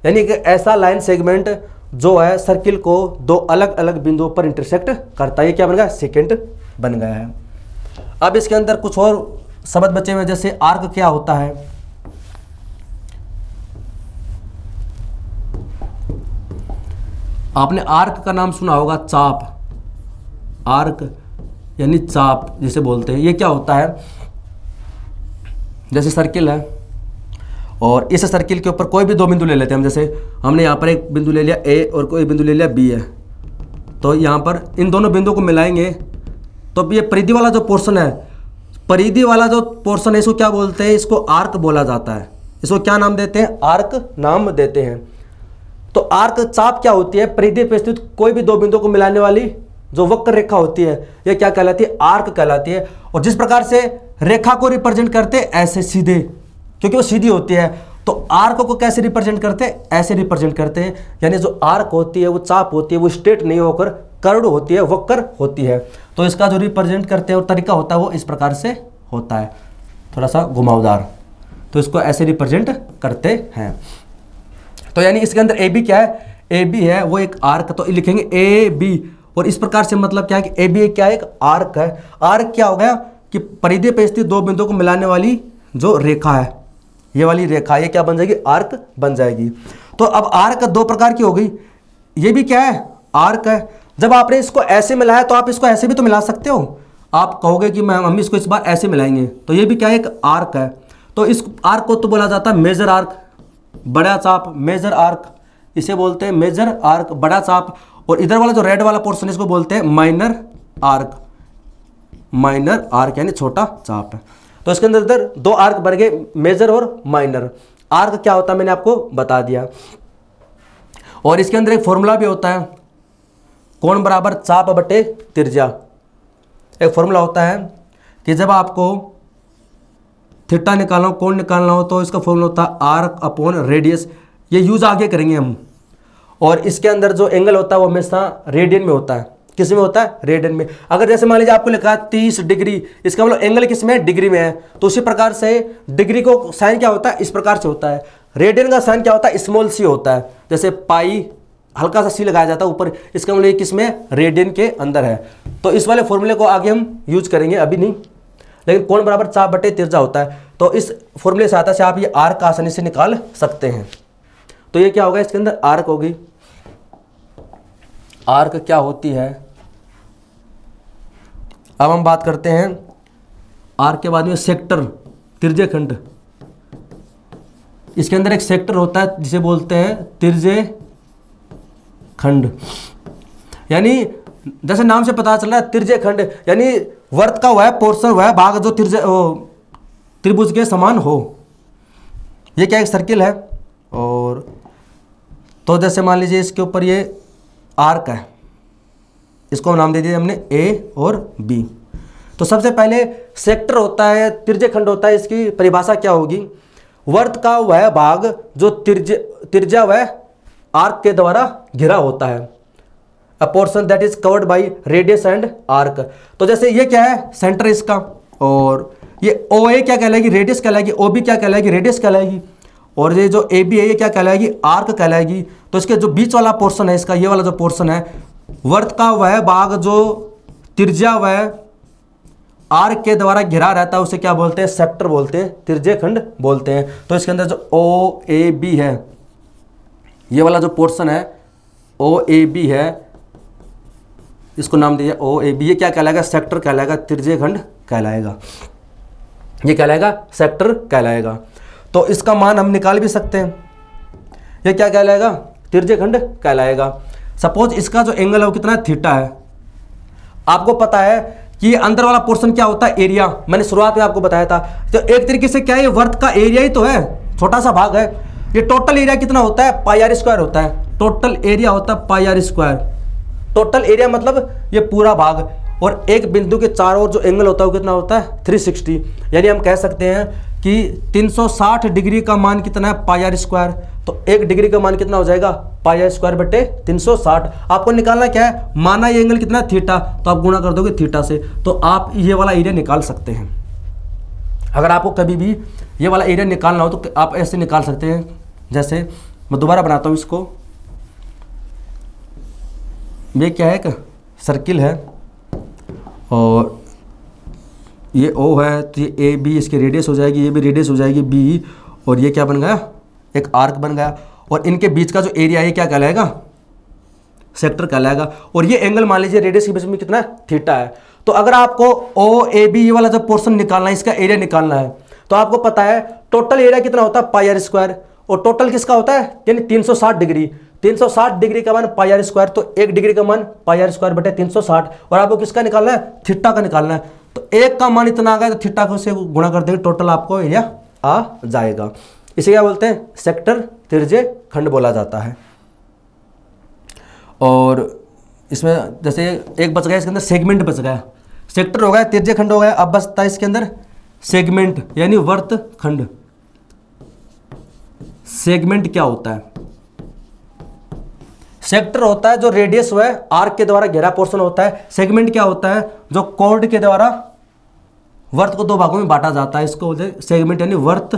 यानी कि ऐसा लाइन सेगमेंट जो है सर्किल को 2 अलग अलग बिंदुओं पर इंटरसेक्ट करता है, ये क्या बन गया, सीकेंट बन गया है। अब इसके अंदर कुछ और शब्द बचे हुए, जैसे आर्क क्या होता है। आपने आर्क का नाम सुना होगा, चाप। आर्क यानी चाप जिसे बोलते हैं। ये क्या होता है, जैसे सर्किल है और इस सर्किल के ऊपर कोई भी 2 बिंदु ले लेते हैं हम। जैसे हमने यहाँ पर एक बिंदु ले लिया ए और कोई बिंदु ले लिया बी है। तो यहाँ पर इन दोनों बिंदुओं को मिलाएंगे तो ये परिधि वाला जो पोर्शन है, परिधि वाला जो पोर्शन है इसको क्या बोलते हैं, इसको आर्क बोला जाता है। इसको क्या नाम देते हैं, आर्क नाम देते हैं। तो आर्क चाप क्या होती है, परिधि पे स्थित कोई भी दो बिंदुओं को मिलाने वाली जो वक्र रेखा होती है यह क्या कहलाती है, आर्क कहलाती है। और जिस प्रकार से रेखा को रिप्रेजेंट करते हैं ऐसे सीधे, क्योंकि वो सीधी होती है, तो आर्क को कैसे रिप्रेजेंट करते हैं, ऐसे रिप्रेजेंट करते हैं। यानी जो आर्क होती है वो चाप होती है, वो स्ट्रेट नहीं होकर कर्व होती है, वक्र होती है। तो इसका जो रिप्रेजेंट करते हैं और तरीका होता है वो इस प्रकार से होता है, थोड़ा सा घुमावदार। तो इसको ऐसे रिप्रेजेंट करते हैं। तो यानी इसके अंदर ए बी क्या है, ए बी है वो एक आर्क, तो लिखेंगे ए बी। और इस प्रकार से मतलब क्या है कि ए बी क्या है, एक आर्क है। आर्क क्या हो गया कि परिधि पे स्थित दो बिंदुओं को मिलाने वाली जो रेखा है, ये वाली रेखा, ये क्या बन जाएगी, आर्क बन जाएगी। तो अब आर्क दो प्रकार की हो गई, ये भी क्या है, आर्क है। जब आपने इसको ऐसे मिलाया तो आप इसको ऐसे भी तो मिला सकते हो। आप कहोगे कि मैम हम इसको इस बार ऐसे मिलाएंगे, तो ये भी क्या है, एक आर्क है। तो इस आर्क को तो बोला जाता है मेजर आर्क, बड़ा चाप, मेजर आर्क इसे बोलते हैं, मेजर आर्क, बड़ा चाप। और इधर वाला जो रेड वाला पोर्शन इसको बोलते हैं माइनर आर्क, माइनर आर्क यानी छोटा चाप है। तो इसके अंदर इधर दो आर्क बन गए, मेजर और माइनर। आर्क क्या होता है मैंने आपको बता दिया। और इसके अंदर एक फॉर्मूला भी होता है, कोण बराबर चाप बटे त्रिज्या। एक फॉर्मूला होता है कि जब आपको थीटा निकालना हो, कोण निकालना हो, तो इसका फॉर्मूला होता है आर्क अपॉन रेडियस। ये यूज आगे करेंगे हम। और इसके अंदर जो एंगल होता है वो हमेशा रेडियन में होता है। किस में होता है, रेडियन में। अगर जैसे मान लीजिए आपको लिखा है 30 डिग्री, इसका मतलब एंगल किस में है, डिग्री में है। तो उसी प्रकार से डिग्री को साइन क्या होता है, इस प्रकार से होता है। रेडियन का साइन क्या होता है, स्मॉल सी होता है। जैसे पाई हल्का सा सी लगाया जाता है ऊपर, इसका मतलब किस में, रेडियन के अंदर है। तो इस वाले फॉर्मूले को आगे हम यूज करेंगे, अभी नहीं। लेकिन कोण बराबर चाप बटे त्रिज्या होता है। तो इस फॉर्मूले से आता है आप ये आर्क आसानी से निकाल सकते हैं। तो ये क्या होगा, इसके अंदर आर्क होगी। आर्क क्या होती है, अब हम बात करते हैं आर्क के बाद में सेक्टर, तिर्जे खंड। इसके अंदर एक सेक्टर होता है जिसे बोलते हैं तिर्जे खंड। यानी जैसे नाम से पता चल रहा है तिर्जे खंड, यानी वर्त का वह पोर्शन, वह भाग जो त्रिभुज के समान हो। ये क्या एक सर्किल है। और तो जैसे मान लीजिए इसके ऊपर ये आर्क है, इसको नाम दे दिया हमने ए और बी। तो सबसे पहले सेक्टर होता है, तिर्जे खंड होता है। इसकी परिभाषा क्या होगी, वर्त का वह भाग जो त्रिज्या वह आर्क के द्वारा घिरा होता है। अ portion that is covered by radius and arc. तो जैसे ये क्या है, सेंटर इसका, और ये ओ ए क्या कहलाएगी, रेडियस कहलाएगी, ओ बी क्या कहलाएगी, रेडियस कहलाएगी, और ये जो ए बी है ये क्या कहलाएगी, आर्क कहलाएगी। तो इसके जो बीच वाला पोर्शन है इसका, ये वाला जो पोर्शन है, वर्त का वह भाग जो त्रिज्या वह आर्क के द्वारा घिरा रहता है उसे क्या बोलते हैं, सेक्टर बोलते हैं, तिर्जे खंड बोलते हैं। तो इसके अंदर जो ओ ए बी है, ये वाला जो पोर्शन है ओ ए बी है, इसको नाम दिया ओ ए बी। ये क्या कहलाएगा, सेक्टर कहलाएगा, तिर्जे खंड कहलाएगा। ये कहलाएगा, सेक्टर कहलाएगा। तो इसका मान हम निकाल भी सकते हैं। ये क्या कहलाएगा, तिर्जे खंड कहलाएगा। सपोज इसका जो एंगल है वो कितना है, थीटा है। आपको पता है कि अंदर वाला पोर्शन क्या होता है, एरिया। मैंने शुरुआत में आपको बताया था। तो एक तरीके से क्या है, ये वर्त का एरिया ही तो है, छोटा सा भाग है। ये टोटल एरिया कितना होता है, पाई आर स्क्वायर होता है। टोटल एरिया होता है पाई आर स्क्वायर। टोटल एरिया मतलब ये पूरा भाग। और एक बिंदु के चारों ओर जो एंगल होता है वो कितना होता है, 360। यानी हम कह सकते हैं कि 360 डिग्री का मान कितना है, पाई आर स्क्वायर। तो 1 डिग्री का मान कितना हो जाएगा, पाई आर स्क्वायर बटे 360। आपको निकालना क्या है, माना ये एंगल कितना है, थीटा, तो आप गुणा कर दोगे थीटा से, तो आप ये वाला एरिया निकाल सकते हैं। अगर आपको कभी भी ये वाला एरिया निकालना हो तो आप ऐसे निकाल सकते हैं। जैसे मैं दोबारा बनाता हूँ इसको। ये क्या है, एक सर्किल है और ये ओ है, तो ये ए बी इसकी रेडियस हो जाएगी, ये भी रेडियस हो जाएगी बी, और ये क्या बन गया, एक आर्क बन गया। और इनके बीच का जो एरिया है क्या कहलाएगा, सेक्टर कहलाएगा। और ये एंगल मान लीजिए रेडियस के बीच में कितना है, थीटा है। तो अगर आपको ओ ए बी ये वाला जो पोर्शन निकालना है, इसका एरिया निकालना है, तो आपको पता है टोटल एरिया कितना होता है, पाई आर स्क्वायर। और टोटल किसका होता है, यानी 360 डिग्री। 360 डिग्री का मान पाई आर स्क्वायर, तो 1 डिग्री का मान पाई आर स्क्वायर बटे 360, और आपको किसका निकालना है, थीटा का निकालना है। तो एक का मान इतना आ गया तो थीटा को से गुणा कर देंगे, टोटल आपको एरिया आ जाएगा। इसे क्या बोलते हैं, सेक्टर तिरछे खंड बोला जाता है। और इसमें जैसे एक बच गया, इसके अंदर सेगमेंट बच गया, सेक्टर हो गया, तिरछे खंड हो गया, अब बचता है इसके अंदर सेगमेंट यानी वर्त खंड। सेगमेंट क्या होता है, सेक्टर होता है जो रेडियस हुआ है आर्क के द्वारा घेरा पोर्शन होता है। सेगमेंट क्या होता है, जो कॉर्ड के द्वारा वर्त को दो भागों में बांटा जाता है, इसको बोलते हैं सेगमेंट यानी वर्त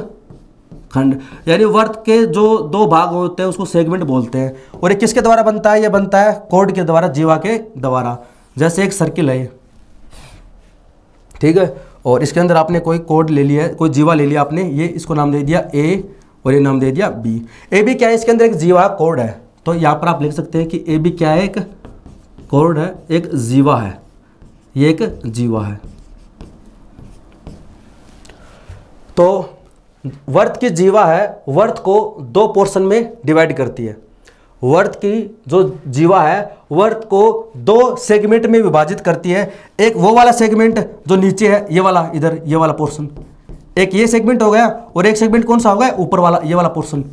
खंड। यानी वर्त के जो दो भाग होते हैं उसको सेगमेंट बोलते हैं। और ये किसके द्वारा बनता है, ये बनता है कॉर्ड के द्वारा, जीवा के द्वारा। जैसे एक सर्किल है ये, ठीक है, और इसके अंदर आपने कोई कॉर्ड ले लिया है, कोई जीवा ले लिया आपने, ये इसको नाम दे दिया ए और ये नाम दे दिया बी। ए बी क्या है, इसके अंदर एक जीवा कॉर्ड है, तो यहाँ पर आप लिख सकते हैं कि ए बी क्या है, एक कॉर्ड है, एक जीवा है, ये एक जीवा है। तो वर्त की जीवा है, वर्त को दो पोर्शन में डिवाइड करती है। वर्त की जो जीवा है वर्त को दो सेगमेंट में विभाजित करती है। एक वो वाला सेगमेंट जो नीचे है, ये वाला, इधर ये वाला पोर्शन, एक ये सेगमेंट हो गया, और एक सेगमेंट कौन सा हो गया, ऊपर वाला ये वाला पोर्शन।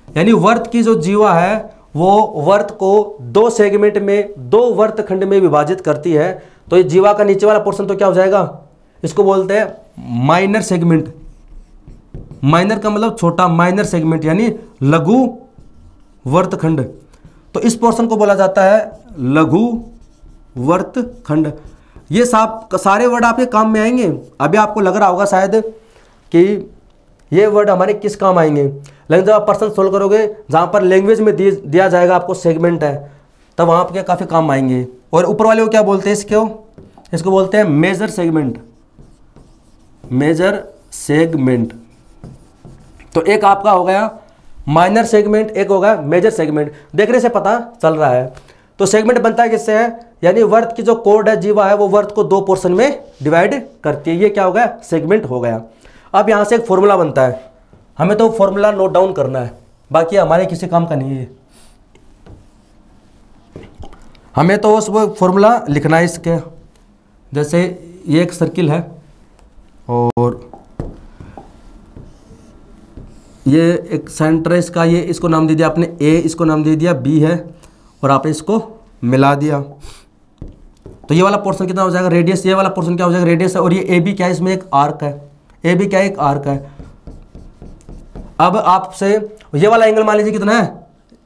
यानी वर्त की जो जीवा है वो वर्त को दो सेगमेंट में, दो वर्त खंड में विभाजित करती है। तो ये जीवा का नीचे वाला पोर्शन तो क्या हो जाएगा, इसको बोलते हैं माइनर सेगमेंट। माइनर का मतलब छोटा, माइनर सेगमेंट यानी लघु वर्तखंड। तो इस पोर्शन को बोला जाता है लघु वर्तखंड। ये सारे वर्ड आपके काम में आएंगे। अभी आपको लग रहा होगा शायद कि ये वर्ड हमारे किस काम आएंगे, लेकिन जब आप पर्सन सोल्व करोगे जहाँ पर लैंग्वेज में दिया जाएगा आपको सेगमेंट है, तब वहाँ आपके काफ़ी काम आएंगे। और ऊपर वाले को क्या बोलते हैं, इसको बोलते हैं मेजर सेगमेंट। Major segment. तो एक आपका हो गया माइनर सेगमेंट, एक होगा मेजर सेगमेंट। देखने से पता चल रहा है। तो सेगमेंट बनता है किससे है, यानी वर्त की जो कॉर्ड है, जीवा है, वो वर्त को दो पोर्शन में डिवाइड करती है। ये क्या हो गया, सेगमेंट हो गया। अब यहाँ से एक फॉर्मूला बनता है, हमें तो फॉर्मूला नोट डाउन करना है, बाकी हमारे किसी काम का नहीं है। हमें तो उस फॉर्मूला लिखना है इसके। जैसे ये एक सर्किल है और ये एक सेंटर है इसका, ये इसको नाम दे दिया आपने ए, इसको नाम दे दिया बी है, और आपने इसको मिला दिया। तो ये वाला पोर्शन कितना हो जाएगा, रेडियस। ये वाला पोर्शन क्या हो जाएगा, रेडियस है। और ये ए बी क्या है, इसमें एक आर्क है। ए बी क्या है, एक आर्क है। अब आपसे ये वाला एंगल मान लीजिए कितना है,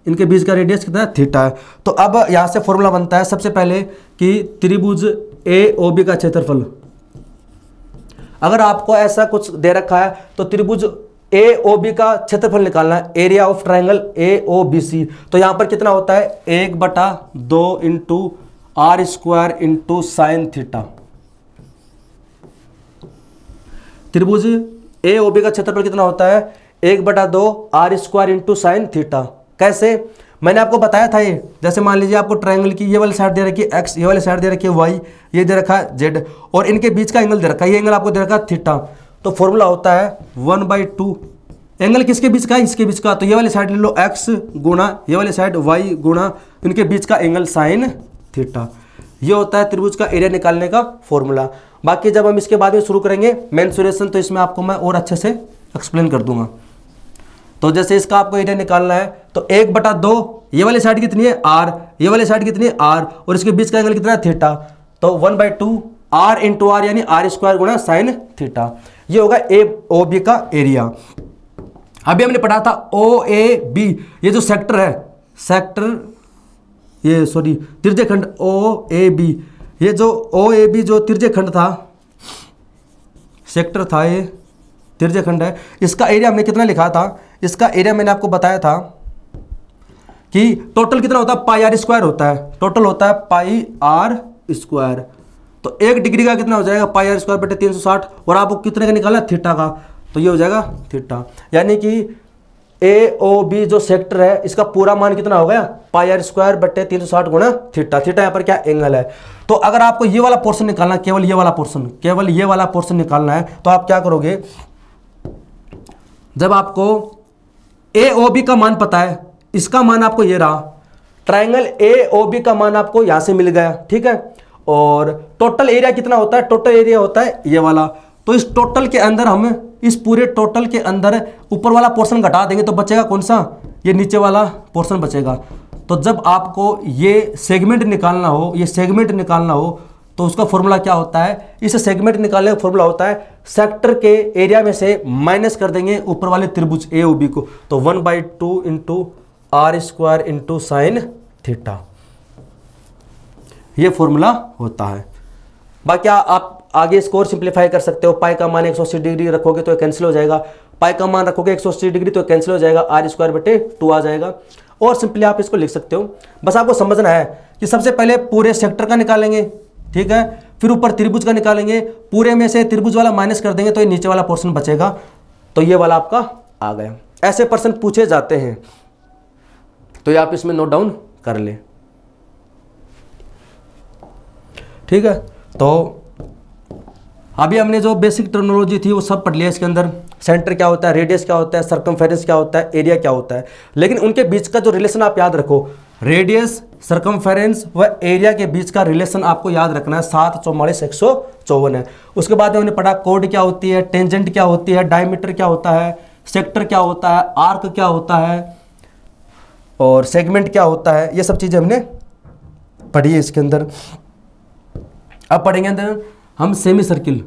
इनके बीच का रेडियस कितना है, थीटा है। तो अब यहाँ से फॉर्मूला बनता है सबसे पहले कि त्रिभुज ए ओ बी का क्षेत्रफल। अगर आपको ऐसा कुछ दे रखा है तो त्रिभुज ए ओ बी का क्षेत्रफल निकालना है, area of triangle A O B C. तो यहां पर कितना होता है, 1/2 into r square into sine theta. त्रिभुज ए ओ बी का क्षेत्रफल कितना होता है, 1/2 r square into sine theta. कैसे, मैंने आपको बताया था ये। जैसे मान लीजिए आपको ट्राइंगल की ये वाली साइड दे रखी है एक्स, ये वाली साइड दे रखी है वाई, ये दे रखा है जेड, और इनके बीच का एंगल दे रखा है, ये एंगल आपको दे रखा है थीटा। तो फॉर्मूला होता है 1/2। एंगल किसके बीच का है, इसके बीच का। तो ये वाली साइड ले लो x गुणा ये वाली साइड y गुणा इनके बीच का एंगल साइन थीटा। ये होता है त्रिभुज का एरिया निकालने का फॉर्मूला। बाकी जब हम इसके बाद में शुरू करेंगे मेंसुरेशन, तो इसमें आपको मैं और अच्छे से एक्सप्लेन कर दूंगा। तो जैसे इसका आपको एरिया निकालना है तो 1/2, ये वाली साइड कितनी है r, ये वाली साइड कितनी है r, और इसके बीच का एंगल कितना है थीटा। तो 1/2 r इंटू आर यानी आर स्क्वायर गुणा साइन थीटा। ये होगा ए ओ बी का एरिया। अभी हमने पढ़ा था ओ ए बी, ये जो सेक्टर है, तिरछे खंड ओ ए बी, ये जो ओ ए बी जो तिरछे खंड था, सेक्टर था, ये तिरछे खंड है। इसका एरिया हमने कितना लिखा था, इसका एरिया मैंने आपको बताया था कि टोटल कितना होता है, पाई आर स्क्वायर होता है। टोटल होता है पाई आर स्क्वायर। तो 1 डिग्री का कितना हो जाएगा, पाई आर स्क्वायर बटे 360, और आपको कितने का निकाला, थीटा का। तो ये हो जाएगा थीटा। यानी कि ए ओ बी जो सेक्टर है, इसका पूरा मान कितना हो गया, पाई आर स्क्वायर बटे 360 गुणा थीटा। थीटा यहाँ पर क्या एंगल है। तो अगर आपको ये वाला पोर्शन निकालना है, केवल ये वाला पोर्शन निकालना है, तो आप क्या करोगे, जब आपको ए ओ बी का मान पता है, इसका मान आपको ये रहा, ट्राइंगल AOB का मान आपको यहाँ से मिल गया, ठीक है। और टोटल एरिया कितना होता है, टोटल एरिया होता है ये वाला। तो इस टोटल के अंदर हम इस पूरे टोटल के अंदर ऊपर वाला पोर्शन घटा देंगे तो बचेगा कौन सा, ये नीचे वाला पोर्शन बचेगा। तो जब आपको ये सेगमेंट निकालना हो, ये सेगमेंट निकालना हो, तो उसका फॉर्मूला क्या होता है, इस सेगमेंट निकालने का फॉर्मूला होता है सेक्टर के एरिया में से माइनस कर देंगे ऊपर वाले त्रिभुज AOB को। तो 1/2 into R² into sine theta, ये फॉर्मूला होता है। बाकी आप आगे इसको और सिंप्लीफाई कर सकते हो। पाई का मान 180 डिग्री रखोगे तो कैंसिल हो जाएगा, पाई का मान रखोगे 180 डिग्री तो कैंसिल हो जाएगा, R²/2 आ जाएगा। और सिंपली आप इसको लिख सकते हो। बस आपको समझना है कि सबसे पहले पूरे सेक्टर का निकालेंगे, ठीक है, फिर ऊपर त्रिभुज का निकालेंगे, पूरे में से त्रिभुज वाला माइनस कर देंगे तो ये नीचे वाला पोर्शन बचेगा। तो ये वाला आपका आ गया। ऐसे प्रश्न पूछे जाते हैं, तो ये आप इसमें नोट डाउन कर ले, ठीक है। तो अभी हमने जो बेसिक टर्मिनोलॉजी थी वो सब पढ़ लिया। इसके अंदर सेंटर क्या होता है, रेडियस क्या होता है, सर्कमफेरेंस क्या होता है, एरिया क्या होता है, लेकिन उनके बीच का जो रिलेशन आप याद रखो, रेडियस, सर्कमफेरेंस व एरिया के बीच का रिलेशन आपको याद रखना है, 7, 44, 154 है। उसके बाद में हमने पढ़ा कोड क्या होती है, टेंजेंट क्या होती है, डायमीटर क्या होता है, सेक्टर क्या होता है, आर्क क्या होता है और सेगमेंट क्या होता है, ये सब चीज़ें हमने पढ़ी है इसके अंदर। अब पढ़ेंगे अंदर हम सेमी सर्किल,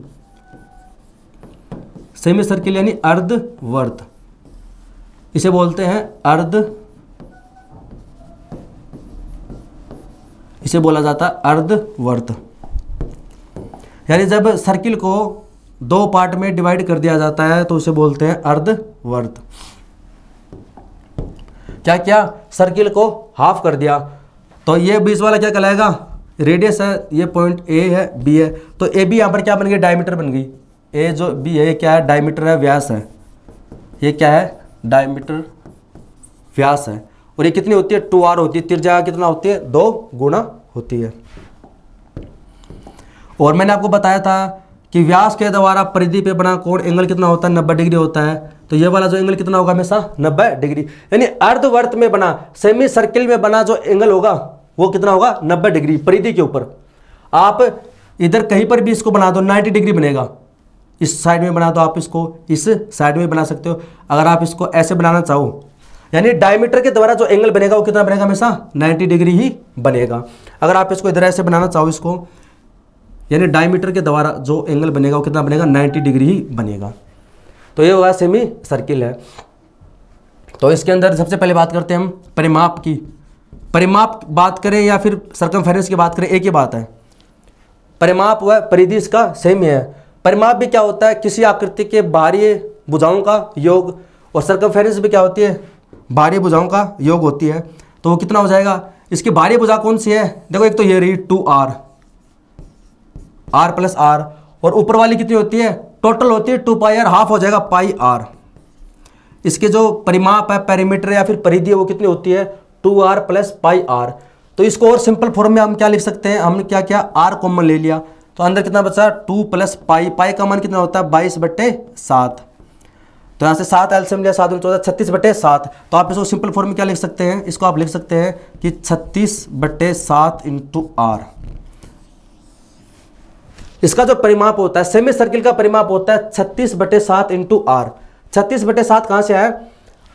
सेमी सर्किल यानी अर्धवर्त, इसे बोलते हैं इसे बोला जाता है अर्धवर्त। यानी जब सर्किल को 2 पार्ट में डिवाइड कर दिया जाता है तो उसे बोलते हैं अर्धवर्त। क्या क्या, सर्किल को हाफ कर दिया तो ये बीच वाला क्या कहलाएगा, रेडियस है, ये पॉइंट A है, B है, तो AB यहाँ पर क्या बन गई, डायमीटर बन गई। A जो B है ये क्या है, डायमीटर है, व्यास है, ये क्या है, डायमीटर व्यास है। और ये कितनी होती है, 2R होती है। त्रिज्या कितना होती है, 2 गुना होती है। और मैंने आपको बताया था कि व्यास के द्वारा परिधि पे बना कोण एंगल कितना होता है, 90 डिग्री होता है। तो ये वाला जो एंगल कितना होगा, हमेशा 90 डिग्री। यानी अर्धवर्त में बना, सेमी सर्किल में बना जो एंगल होगा वो कितना होगा, 90 डिग्री परिधि के ऊपर। आप इधर कहीं पर भी इसको बना दो 90 डिग्री बनेगा। इस साइड में बना दो, आप इसको इस साइड में बना सकते हो। अगर आप इसको ऐसे बनाना चाहो, यानी डायमीटर के द्वारा जो एंगल बनेगा वो कितना बनेगा, हमेशा 90 डिग्री ही बनेगा। अगर आप इसको इधर ऐसे बनाना चाहो इसको, यानी डायमीटर के द्वारा जो एंगल बनेगा वो कितना बनेगा, 90 डिग्री ही बनेगा। तो ये होगा सेमी सर्किल है। तो इसके अंदर सबसे पहले बात करते हैं हम परिमाप की। परिमाप बात करें या फिर सर्कमफेरेंस की बात करें, एक ही बात है। परिमाप व परिधि इसका सेम है। परिमाप भी क्या होता है, किसी आकृति के बाहरी भुजाओं का योग, और सर्कमफेरेंस भी क्या होती है, बाहरी भुजाओं का योग होती है। तो वो कितना हो जाएगा, इसकी बाहरी भुजा कौन सी है, देखो एक तो ये रही 2R, R + R, और ऊपर वाली कितनी होती है, टोटल होती है 2πr, हाफ हो जाएगा πr। इसके जो परिमाप है, पेरीमीटर या फिर परिधि, वो कितनी होती है, 2R + πr। तो इसको और सिंपल फॉर्म में हम क्या लिख सकते हैं, हमने क्या किया, R कॉमन ले लिया, तो अंदर कितना बचा, 2 + π, पाई का मान कितना होता है, 22/7। तो यहाँ से 7 एलसीएम लिया, 7 14, 36/7। तो आप इसको सिंपल फॉर्म में क्या लिख सकते हैं, इसको आप लिख सकते हैं कि 36/7 × R। इसका जो परिमाप होता है, सेमी सर्किल का परिमाप होता है 36/7 × R। 36/7 कहाँ से आया,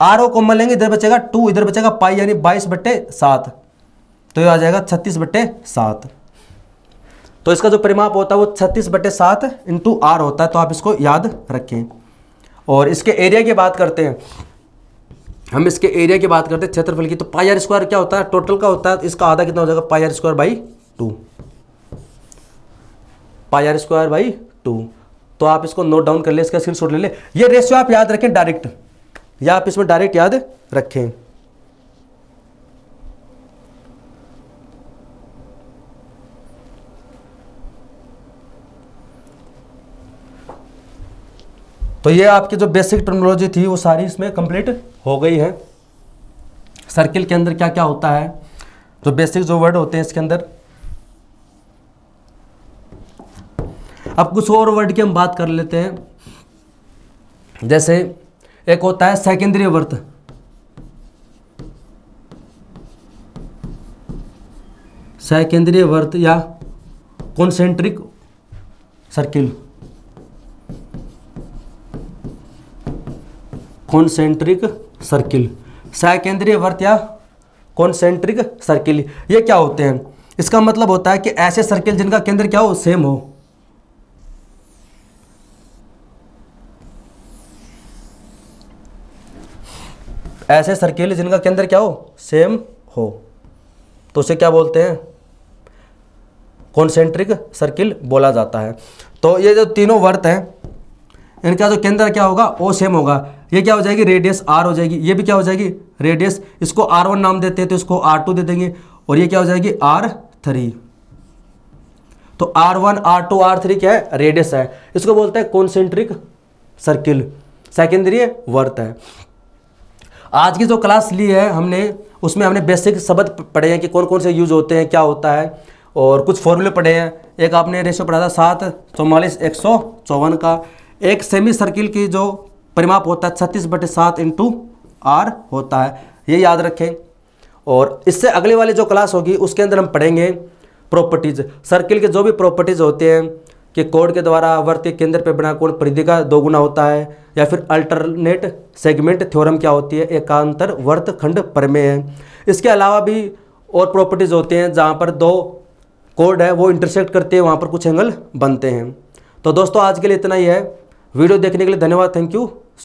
R को कॉमन लेंगे, इधर बचेगा 2, इधर बचेगा पाई, यानी 22/7। तो ये आ जाएगा 36/7। तो इसका जो परिमाप होता है वो 36/7 × R होता है। तो आप इसको याद रखें। और इसके एरिया की बात करते हैं हम, इसके एरिया की बात करते हैं क्षेत्रफल की। तो πr² क्या होता है, टोटल का होता है, इसका आधा कितना हो जाएगा, πr²/2, πr²/2। तो आप इसको नोट डाउन कर ले, इसका स्क्रीनशॉट ले ले। ये रेशियो आप याद रखें डायरेक्ट, या आप इसमें डायरेक्ट याद रखें। तो ये आपकी जो बेसिक टर्मिनोलॉजी थी वो सारी इसमें कंप्लीट हो गई है। सर्किल के अंदर क्या क्या होता है, जो बेसिक जो वर्ड होते हैं इसके अंदर। अब कुछ और वर्ड की हम बात कर लेते हैं। जैसे एक होता है सेकेंडरी वर्त, सकेंद्रीय वर्त या कॉन्सेंट्रिक सर्किल, कॉन्सेंट्रिक सर्किल, सकेंद्रीय वर्त या कॉन्सेंट्रिक सर्किल, ये क्या होते हैं? इसका मतलब होता है कि ऐसे सर्किल जिनका केंद्र क्या हो, सेम हो। ऐसे सर्किल जिनका केंद्र क्या हो, सेम हो, तो उसे क्या बोलते हैं? कॉन्सेंट्रिक सर्किल बोला जाता है। तो ये जो तीनों वर्त हैं, इनका जो केंद्र क्या होगा, वो सेम होगा। ये क्या हो जाएगी, रेडियस आर हो जाएगी। ये भी क्या हो जाएगी, रेडियस, इसको R1 नाम देते हैं तो इसको R2 दे देंगे, और ये क्या हो जाएगी, R3। तो R1 R2 R3 क्या है, रेडियस है। इसको बोलते हैं कॉन्सेंट्रिक सर्किल, सेकेंद्रीय वर्त है। आज की जो क्लास ली है हमने, उसमें हमने बेसिक शब्द पढ़े हैं कि कौन कौन से यूज होते हैं, क्या होता है, और कुछ फॉर्मूले पढ़े हैं। एक आपने रेशो पढ़ा था 7:44:154 का। एक सेमी सर्किल की जो परिमाप होता है 36/7 × R होता है, ये याद रखें। और इससे अगले वाली जो क्लास होगी उसके अंदर हम पढ़ेंगे प्रॉपर्टीज, सर्किल के जो भी प्रॉपर्टीज होते हैं कि कोण के द्वारा वर्त के केंद्र पर बना कोण परिधि का 2 गुना होता है, या फिर अल्टरनेट सेगमेंट थ्योरम क्या होती है, एकांतर वर्तखंड प्रमेय है। इसके अलावा भी और प्रॉपर्टीज होते हैं जहाँ पर दो कोण है वो इंटरसेक्ट करते हैं, वहाँ पर कुछ एंगल बनते हैं। तो दोस्तों आज के लिए इतना ही है। वीडियो देखने के लिए धन्यवाद, थैंक यू।